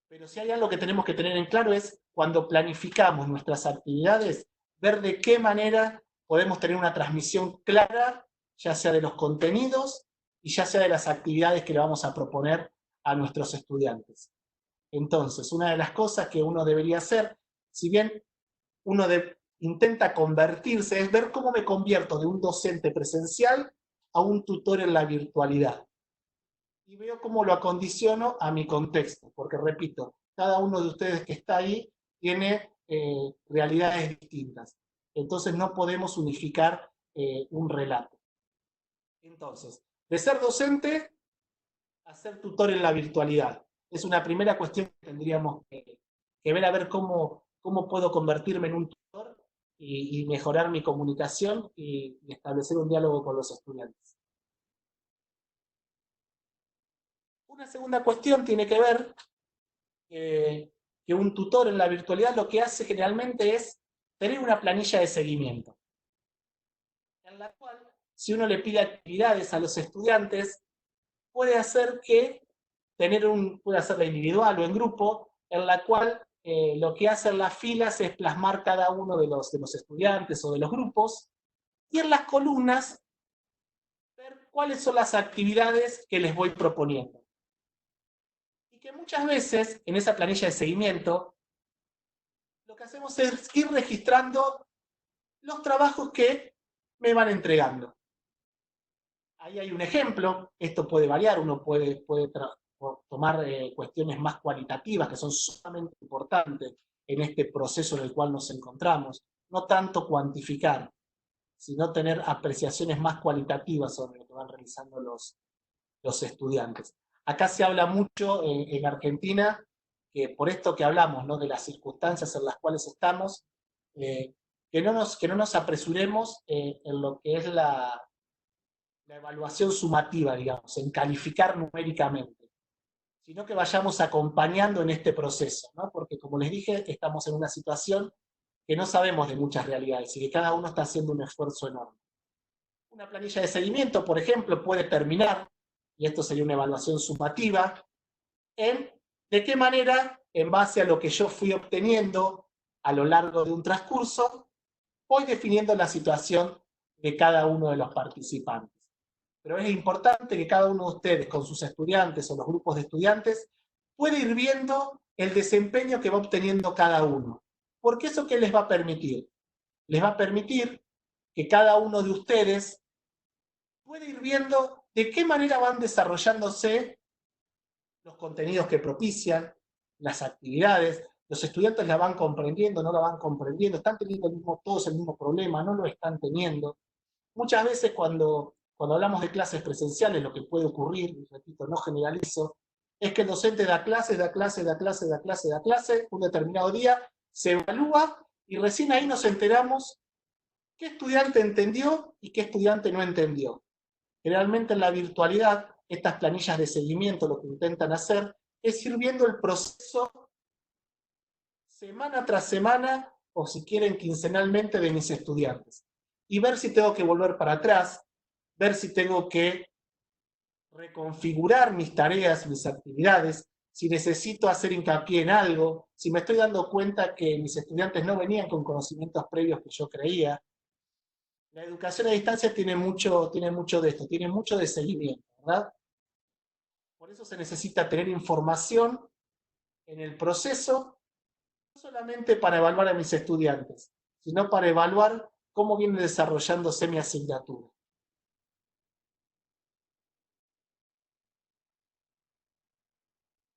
Pero si hay algo que tenemos que tener en claro es, cuando planificamos nuestras actividades, ver de qué manera podemos tener una transmisión clara, ya sea de los contenidos y ya sea de las actividades que le vamos a proponer a nuestros estudiantes. Entonces, una de las cosas que uno debería hacer, si bien uno intenta convertirse, es ver cómo me convierto de un docente presencial a un tutor en la virtualidad. Y veo cómo lo acondiciono a mi contexto, porque repito, cada uno de ustedes que está ahí tiene realidades distintas. Entonces no podemos unificar un relato. Entonces, de ser docente a ser tutor en la virtualidad. Es una primera cuestión que tendríamos que ver a ver cómo puedo convertirme en un tutor y mejorar mi comunicación y establecer un diálogo con los estudiantes. Una segunda cuestión tiene que ver que un tutor en la virtualidad lo que hace generalmente es tener una planilla de seguimiento, en la cual, si uno le pide actividades a los estudiantes, puede hacer que puede hacerla individual o en grupo, en la cual lo que hacen las filas es plasmar cada uno de los estudiantes o de los grupos, y en las columnas ver cuáles son las actividades que les voy proponiendo. Y que muchas veces, en esa planilla de seguimiento, lo que hacemos es ir registrando los trabajos que me van entregando. Ahí hay un ejemplo, esto puede variar, uno puede tomar cuestiones más cualitativas que son sumamente importantes en este proceso en el cual nos encontramos, no tanto cuantificar, sino tener apreciaciones más cualitativas sobre lo que van realizando los estudiantes. Acá se habla mucho en Argentina, que por esto que hablamos, ¿no?, de las circunstancias en las cuales estamos, que no nos apresuremos en lo que es la evaluación sumativa, digamos, en calificar numéricamente, sino que vayamos acompañando en este proceso, ¿no? Porque como les dije, estamos en una situación que no sabemos de muchas realidades y que cada uno está haciendo un esfuerzo enorme. Una planilla de seguimiento, por ejemplo, puede terminar, y esto sería una evaluación sumativa, en de qué manera, en base a lo que yo fui obteniendo a lo largo de un transcurso, voy definiendo la situación de cada uno de los participantes. Pero es importante que cada uno de ustedes, con sus estudiantes o los grupos de estudiantes, pueda ir viendo el desempeño que va obteniendo cada uno. Porque eso, ¿qué les va a permitir? Les va a permitir que cada uno de ustedes pueda ir viendo de qué manera van desarrollándose los contenidos que propician, las actividades. Los estudiantes la van comprendiendo, no la van comprendiendo, están teniendo todos el mismo problema, no lo están teniendo. Muchas veces cuando hablamos de clases presenciales, lo que puede ocurrir, repito, no generalizo, es que el docente da clase, un determinado día, se evalúa y recién ahí nos enteramos qué estudiante entendió y qué estudiante no entendió. Generalmente en la virtualidad, estas planillas de seguimiento lo que intentan hacer es ir viendo el proceso semana tras semana, o si quieren quincenalmente, de mis estudiantes. Y ver si tengo que volver para atrás, ver si tengo que reconfigurar mis tareas, mis actividades, si necesito hacer hincapié en algo, si me estoy dando cuenta que mis estudiantes no venían con conocimientos previos que yo creía. La educación a distancia tiene mucho de esto, tiene mucho de seguimiento, ¿verdad? Por eso se necesita tener información en el proceso, no solamente para evaluar a mis estudiantes, sino para evaluar cómo viene desarrollándose mi asignatura.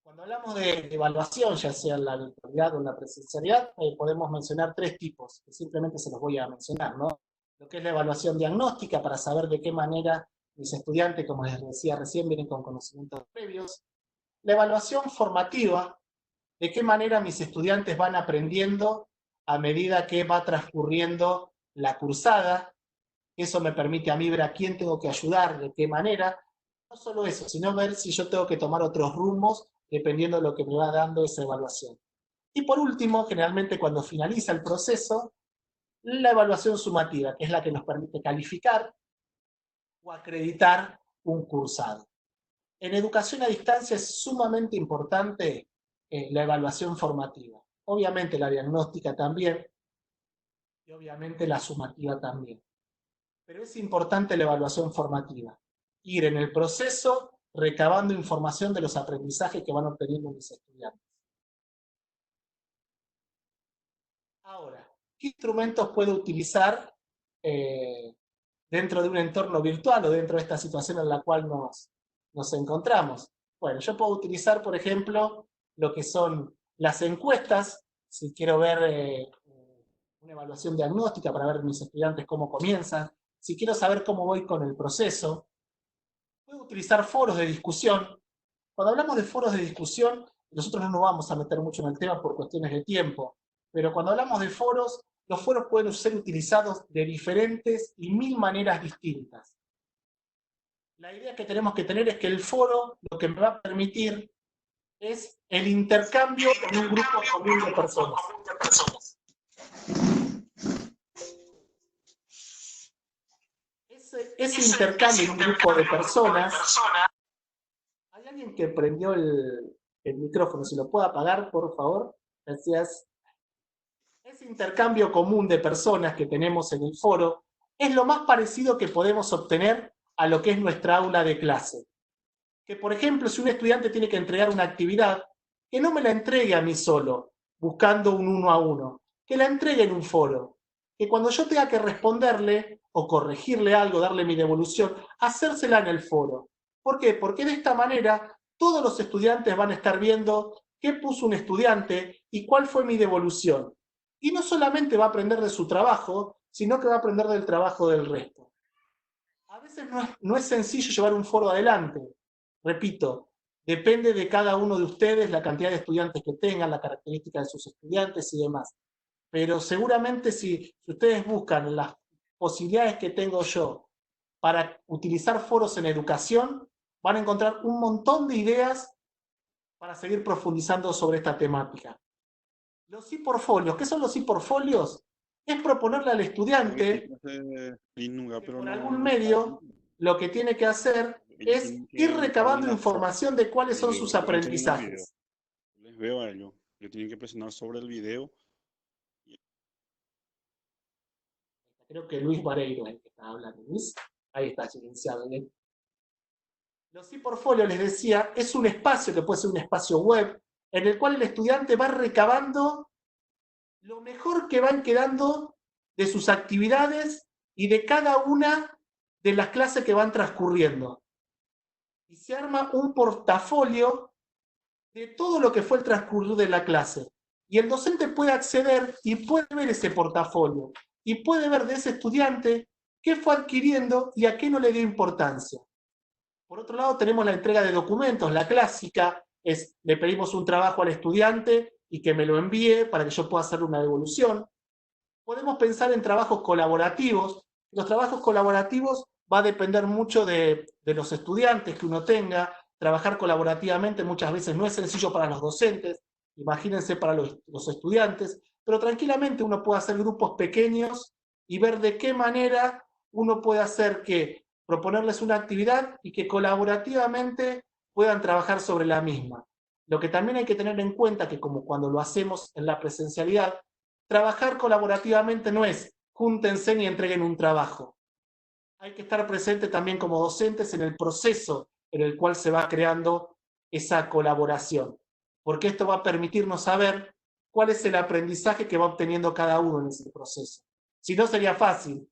Cuando hablamos de evaluación, ya sea en la virtualidad o en la presencialidad, podemos mencionar tres tipos, que simplemente se los voy a mencionar, ¿no? Lo que es la evaluación diagnóstica, para saber de qué manera mis estudiantes, como les decía recién, vienen con conocimientos previos. La evaluación formativa, de qué manera mis estudiantes van aprendiendo a medida que va transcurriendo la cursada. Eso me permite a mí ver a quién tengo que ayudar, de qué manera. No solo eso, sino ver si yo tengo que tomar otros rumbos dependiendo de lo que me va dando esa evaluación. Y por último, generalmente cuando finaliza el proceso, la evaluación sumativa, que es la que nos permite calificar o acreditar un cursado. En educación a distancia es sumamente importante la evaluación formativa. Obviamente la diagnóstica también, y obviamente la sumativa también. Pero es importante la evaluación formativa. Ir en el proceso recabando información de los aprendizajes que van obteniendo mis estudiantes. Ahora, ¿qué instrumentos puedo utilizar dentro de un entorno virtual o dentro de esta situación en la cual nos encontramos? Bueno, yo puedo utilizar, por ejemplo, lo que son las encuestas, si quiero ver una evaluación diagnóstica para ver mis estudiantes cómo comienzan, si quiero saber cómo voy con el proceso. Puedo utilizar foros de discusión. Cuando hablamos de foros de discusión, nosotros no nos vamos a meter mucho en el tema por cuestiones de tiempo, pero cuando hablamos de foros, los foros pueden ser utilizados de diferentes y mil maneras distintas. La idea que tenemos que tener es que el foro lo que me va a permitir es el intercambio en un grupo común de personas. Ese intercambio en un grupo de personas. ¿Hay alguien que prendió el micrófono? Si lo puede apagar, por favor. Gracias. Ese intercambio común de personas que tenemos en el foro es lo más parecido que podemos obtener a lo que es nuestra aula de clase. Que, por ejemplo, si un estudiante tiene que entregar una actividad, que no me la entregue a mí solo, buscando un 1 a 1, que la entregue en un foro. Que cuando yo tenga que responderle o corregirle algo, darle mi devolución, hacérsela en el foro. ¿Por qué? Porque de esta manera todos los estudiantes van a estar viendo qué puso un estudiante y cuál fue mi devolución. Y no solamente va a aprender de su trabajo, sino que va a aprender del trabajo del resto. A veces no es sencillo llevar un foro adelante. Repito, depende de cada uno de ustedes, la cantidad de estudiantes que tengan, la característica de sus estudiantes y demás. Pero seguramente si ustedes buscan las posibilidades que tengo yo para utilizar foros en educación, van a encontrar un montón de ideas para seguir profundizando sobre esta temática. Los e-portfolios, ¿qué son los e-portfolios? Es proponerle al estudiante que por algún medio lo que tiene que hacer es ir recabando información de cuáles son sus aprendizajes. Les veo a ellos, le tienen que presionar sobre el video. Creo que Luis Vareiro es el que está hablando. Luis, ahí está silenciado. ¿Bien? Los e-portfolios, les decía, es un espacio que puede ser un espacio web en el cual el estudiante va recabando lo mejor que van quedando de sus actividades y de cada una de las clases que van transcurriendo. Y se arma un portafolio de todo lo que fue el transcurrir de la clase. Y el docente puede acceder y puede ver ese portafolio. Y puede ver de ese estudiante qué fue adquiriendo y a qué no le dio importancia. Por otro lado, tenemos la entrega de documentos. La clásica es, le pedimos un trabajo al estudiante y que me lo envíe para que yo pueda hacer una devolución. Podemos pensar en trabajos colaborativos. Los trabajos colaborativos va a depender mucho de los estudiantes que uno tenga. Trabajar colaborativamente muchas veces no es sencillo para los docentes, imagínense para los estudiantes, pero tranquilamente uno puede hacer grupos pequeños y ver de qué manera uno puede hacer que proponerles una actividad y que colaborativamente puedan trabajar sobre la misma. Lo que también hay que tener en cuenta que como cuando lo hacemos en la presencialidad, trabajar colaborativamente no es júntense y entreguen un trabajo. Hay que estar presente también como docentes en el proceso en el cual se va creando esa colaboración, porque esto va a permitirnos saber cuál es el aprendizaje que va obteniendo cada uno en ese proceso. Si no, sería fácil.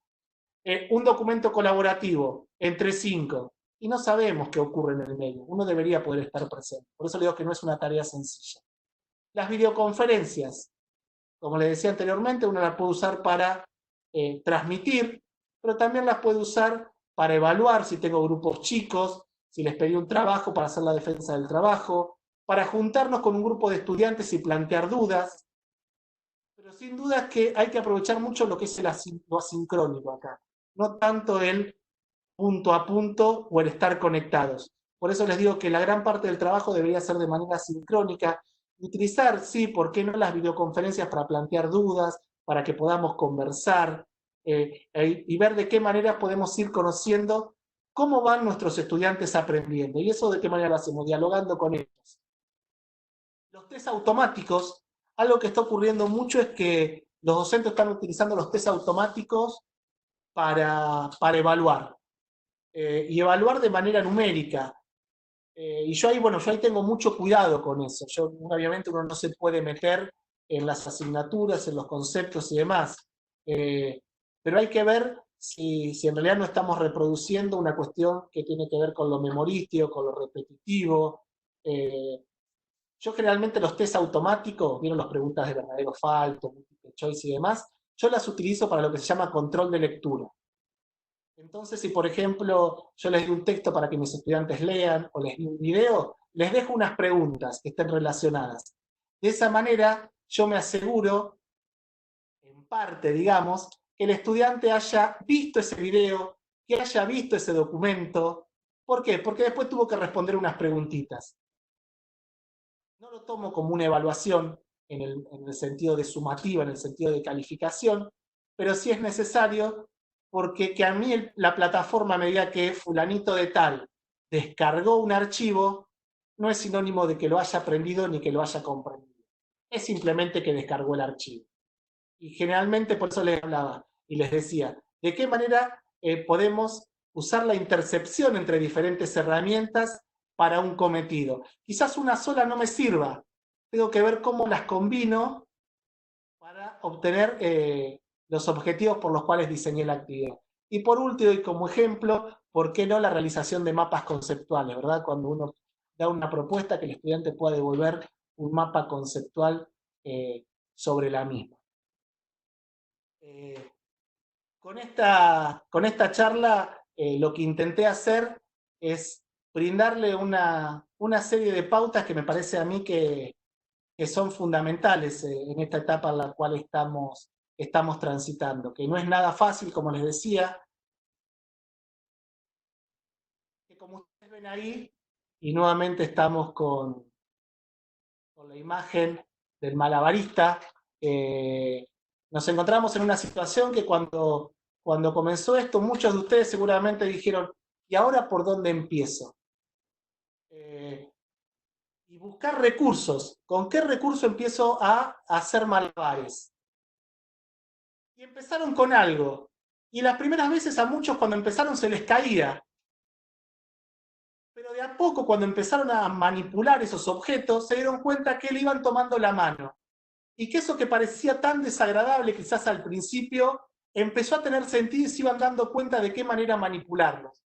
Un documento colaborativo entre 5, y no sabemos qué ocurre en el medio. Uno debería poder estar presente. Por eso le digo que no es una tarea sencilla. Las videoconferencias, como les decía anteriormente, uno las puede usar para transmitir, pero también las puede usar para evaluar si tengo grupos chicos, si les pedí un trabajo para hacer la defensa del trabajo, para juntarnos con un grupo de estudiantes y plantear dudas. Pero sin duda es que hay que aprovechar mucho lo que es lo asincrónico acá, no tanto el punto a punto o el estar conectados. Por eso les digo que la gran parte del trabajo debería ser de manera sincrónica. Utilizar, sí, ¿por qué no las videoconferencias para plantear dudas, para que podamos conversar y ver de qué manera podemos ir conociendo cómo van nuestros estudiantes aprendiendo. ¿Y eso de qué manera lo hacemos? Dialogando con ellos. Los test automáticos, algo que está ocurriendo mucho es que los docentes están utilizando los test automáticos para evaluar. Y evaluar de manera numérica. Y yo ahí tengo mucho cuidado con eso. Obviamente uno no se puede meter en las asignaturas, en los conceptos y demás. Pero hay que ver si en realidad no estamos reproduciendo una cuestión que tiene que ver con lo memorístico, con lo repetitivo. Yo generalmente los test automáticos, vieron las preguntas de verdadero o falso, multiple choice y demás, yo las utilizo para lo que se llama control de lectura. Entonces, si por ejemplo yo les doy un texto para que mis estudiantes lean o les doy un video, les dejo unas preguntas que estén relacionadas. De esa manera yo me aseguro, en parte digamos, que el estudiante haya visto ese video, que haya visto ese documento. ¿Por qué? Porque después tuvo que responder unas preguntitas. No lo tomo como una evaluación en el sentido de sumativa, en el sentido de calificación, pero sí es necesario porque que a mí la plataforma me diga que fulanito de tal descargó un archivo, no es sinónimo de que lo haya aprendido ni que lo haya comprendido. Es simplemente que descargó el archivo. Y generalmente por eso les hablaba y les decía, ¿de qué manera podemos usar la intercepción entre diferentes herramientas para un cometido? Quizás una sola no me sirva. Tengo que ver cómo las combino para obtener los objetivos por los cuales diseñé la actividad. Y por último, y como ejemplo, ¿por qué no la realización de mapas conceptuales, verdad? Cuando uno da una propuesta, que el estudiante pueda devolver un mapa conceptual sobre la misma. Con esta charla lo que intenté hacer es brindarle una serie de pautas que me parece a mí que son fundamentales en esta etapa en la cual estamos transitando, que no es nada fácil, como les decía, que como ustedes ven ahí, y nuevamente estamos con la imagen del malabarista, nos encontramos en una situación que cuando comenzó esto, muchos de ustedes seguramente dijeron, ¿y ahora por dónde empiezo? Y buscar recursos. ¿Con qué recurso empiezo a hacer malabares? Y empezaron con algo. Y las primeras veces a muchos cuando empezaron se les caía. Pero de a poco cuando empezaron a manipular esos objetos, se dieron cuenta que le iban tomando la mano. Y que eso que parecía tan desagradable quizás al principio, empezó a tener sentido y se iban dando cuenta de qué manera manipularlos.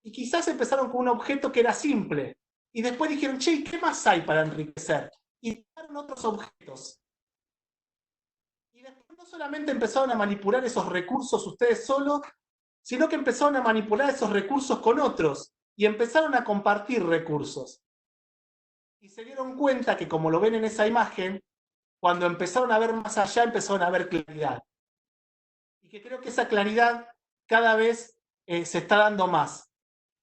Y quizás empezaron con un objeto que era simple. Y después dijeron, che, ¿qué más hay para enriquecer? Y tomaron otros objetos. Y después no solamente empezaron a manipular esos recursos ustedes solos, sino que empezaron a manipular esos recursos con otros. Y empezaron a compartir recursos. Y se dieron cuenta que, como lo ven en esa imagen, cuando empezaron a ver más allá, empezaron a ver claridad. Y que creo que esa claridad cada vez se está dando más.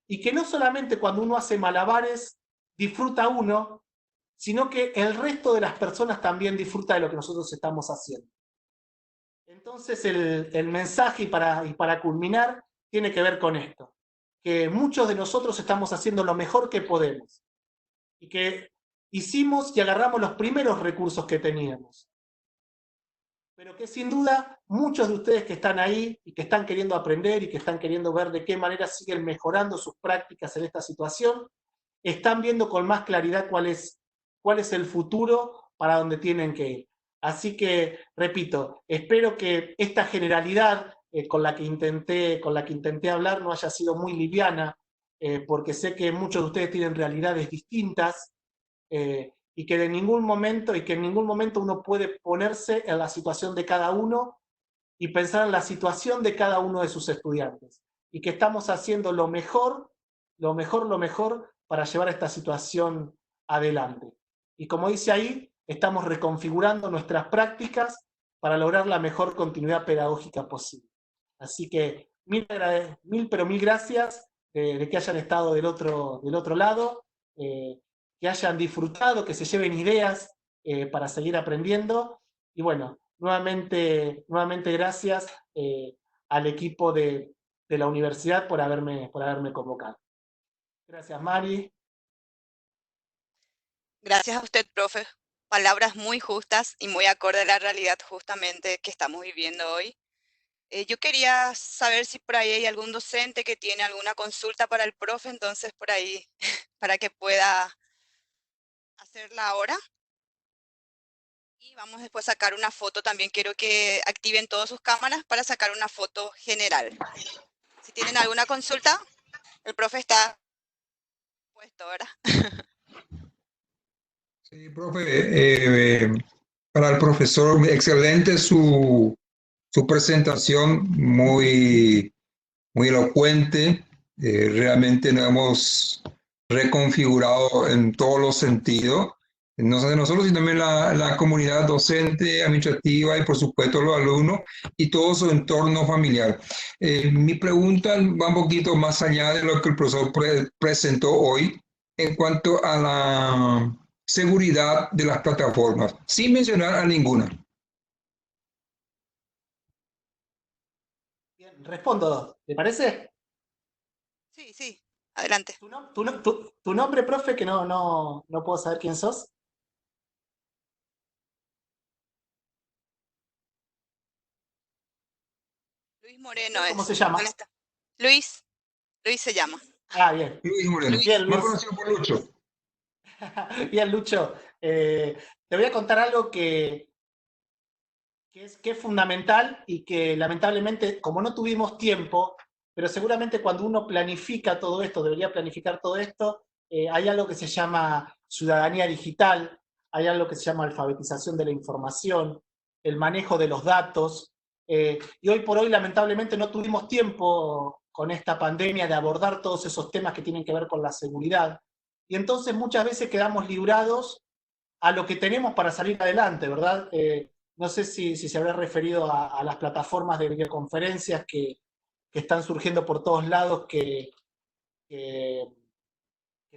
Y que no solamente cuando uno hace malabares disfruta uno, sino que el resto de las personas también disfruta de lo que nosotros estamos haciendo. Entonces el mensaje y para culminar tiene que ver con esto, que muchos de nosotros estamos haciendo lo mejor que podemos y que hicimos y agarramos los primeros recursos que teníamos. Pero que sin duda muchos de ustedes que están ahí y que están queriendo aprender y que están queriendo ver de qué manera siguen mejorando sus prácticas en esta situación, están viendo con más claridad cuál es el futuro para donde tienen que ir. Así que, repito, espero que esta generalidad con la que intenté hablar no haya sido muy liviana, porque sé que muchos de ustedes tienen realidades distintas, y que en ningún momento uno puede ponerse en la situación de cada uno y pensar en la situación de cada uno de sus estudiantes. Y que estamos haciendo lo mejor para llevar esta situación adelante. Y como dice ahí, estamos reconfigurando nuestras prácticas para lograr la mejor continuidad pedagógica posible. Así que mil gracias de que hayan estado del otro lado, que hayan disfrutado, que se lleven ideas para seguir aprendiendo. Y bueno, nuevamente gracias al equipo de la universidad por haberme convocado. Gracias, Mari. Gracias a usted, profe. Palabras muy justas y muy acorde a la realidad justamente que estamos viviendo hoy. Yo quería saber si por ahí hay algún docente que tiene alguna consulta para el profe, entonces por ahí, para que pueda hacerla ahora. Y vamos después a sacar una foto. También quiero que activen todas sus cámaras para sacar una foto general. Si tienen alguna consulta, el profe está puesto, ¿verdad? Sí, profe, para el profesor, excelente su presentación, muy elocuente. Realmente nos hemos reconfigurado en todos los sentidos. No solo nosotros, sino también la comunidad docente, administrativa y por supuesto los alumnos y todo su entorno familiar. Mi pregunta va un poquito más allá de lo que el profesor presentó hoy en cuanto a la seguridad de las plataformas, sin mencionar a ninguna. Bien, respondo, ¿te parece? Sí, sí, adelante. Tu nombre, profe, que no puedo saber quién sos? Luis Moreno ¿Cómo es. se llama? ¿Dónde está? Luis se llama. Ah, bien. Luis Moreno, Luis. Bien, más Luis. conocido por Lucho. Bien, Lucho. Te voy a contar algo que es fundamental y que lamentablemente, como no tuvimos tiempo, pero seguramente cuando uno planifica todo esto, debería planificar todo esto, hay algo que se llama ciudadanía digital, hay algo que se llama alfabetización de la información, el manejo de los datos, y hoy por hoy lamentablemente no tuvimos tiempo con esta pandemia de abordar todos esos temas que tienen que ver con la seguridad, y entonces muchas veces quedamos librados a lo que tenemos para salir adelante, ¿verdad? No sé si se habrá referido a las plataformas de videoconferencias que están surgiendo por todos lados, que, que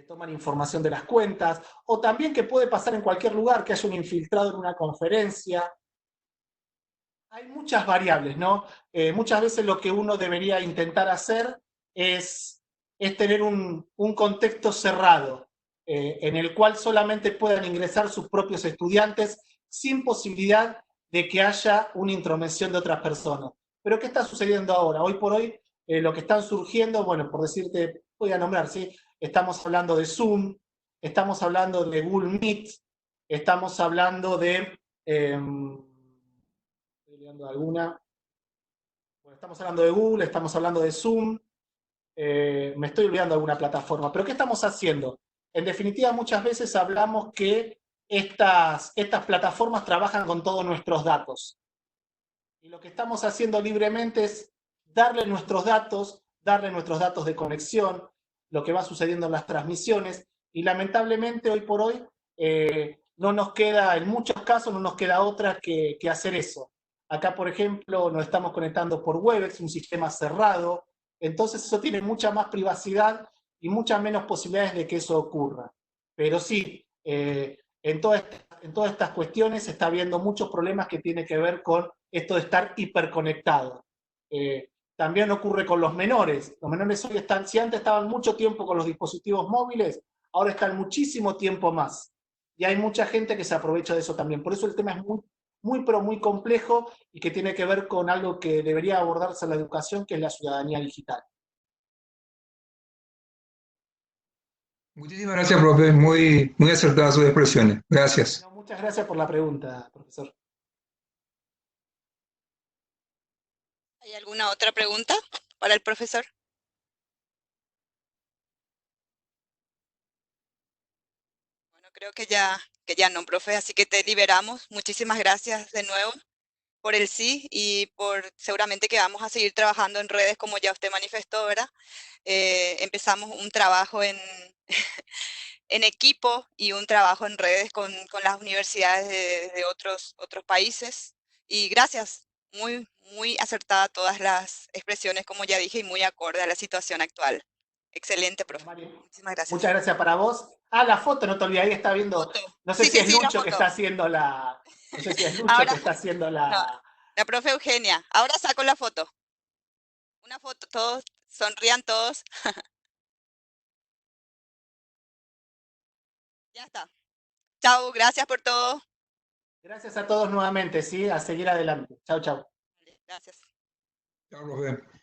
toman información de las cuentas, o también que puede pasar en cualquier lugar, que haya un infiltrado en una conferencia. Hay muchas variables, ¿no? Muchas veces lo que uno debería intentar hacer es tener un contexto cerrado, en el cual solamente puedan ingresar sus propios estudiantes sin posibilidad de que haya una intromisión de otras personas. Pero ¿qué está sucediendo ahora? Hoy por hoy, lo que están surgiendo, bueno, por decirte, voy a nombrar, ¿sí? Estamos hablando de Zoom, estamos hablando de Google Meet, estamos hablando de... estoy olvidando alguna. Bueno, estamos hablando de Google, estamos hablando de Zoom, me estoy olvidando de alguna plataforma, pero ¿qué estamos haciendo? En definitiva, muchas veces hablamos que estas plataformas trabajan con todos nuestros datos. Y lo que estamos haciendo libremente es darle nuestros datos de conexión, lo que va sucediendo en las transmisiones, y lamentablemente hoy por hoy no nos queda, en muchos casos no nos queda otra que hacer eso. Acá, por ejemplo, nos estamos conectando por Webex, un sistema cerrado, entonces eso tiene mucha más privacidad y muchas menos posibilidades de que eso ocurra. Pero sí, en todas estas cuestiones se está viendo muchos problemas que tienen que ver con esto de estar hiperconectado. También ocurre con los menores. Los menores hoy están, si antes estaban mucho tiempo con los dispositivos móviles, ahora están muchísimo tiempo más. Y hay mucha gente que se aprovecha de eso también. Por eso el tema es pero muy complejo y que tiene que ver con algo que debería abordarse en la educación, que es la ciudadanía digital. Muchísimas gracias, profe. Muy acertadas sus expresiones. Gracias. No, muchas gracias por la pregunta, profesor. ¿Hay alguna otra pregunta para el profesor? Bueno, creo que ya no, profe, así que te liberamos. Muchísimas gracias de nuevo por el sí y por seguramente que vamos a seguir trabajando en redes como ya usted manifestó, ¿verdad? Empezamos un trabajo en, en equipo y un trabajo en redes con las universidades de otros países. Y gracias, muy acertada todas las expresiones, como ya dije, y muy acorde a la situación actual. Excelente, profe. Mario, Muchísimas gracias. muchas gracias para vos. Ah, la foto, no te olvides, ahí está viendo, Foto. no sé Sí, si sí, es sí, la Lucho que foto. está haciendo la No sé si es Lucho Ahora, que está haciendo no, la... la profe Eugenia. Ahora saco la foto. Una foto, todos, sonrían todos. Ya está. Chao, gracias por todo. Gracias a todos nuevamente, ¿sí? A seguir adelante. Chau, chau. Gracias. Chao, profe.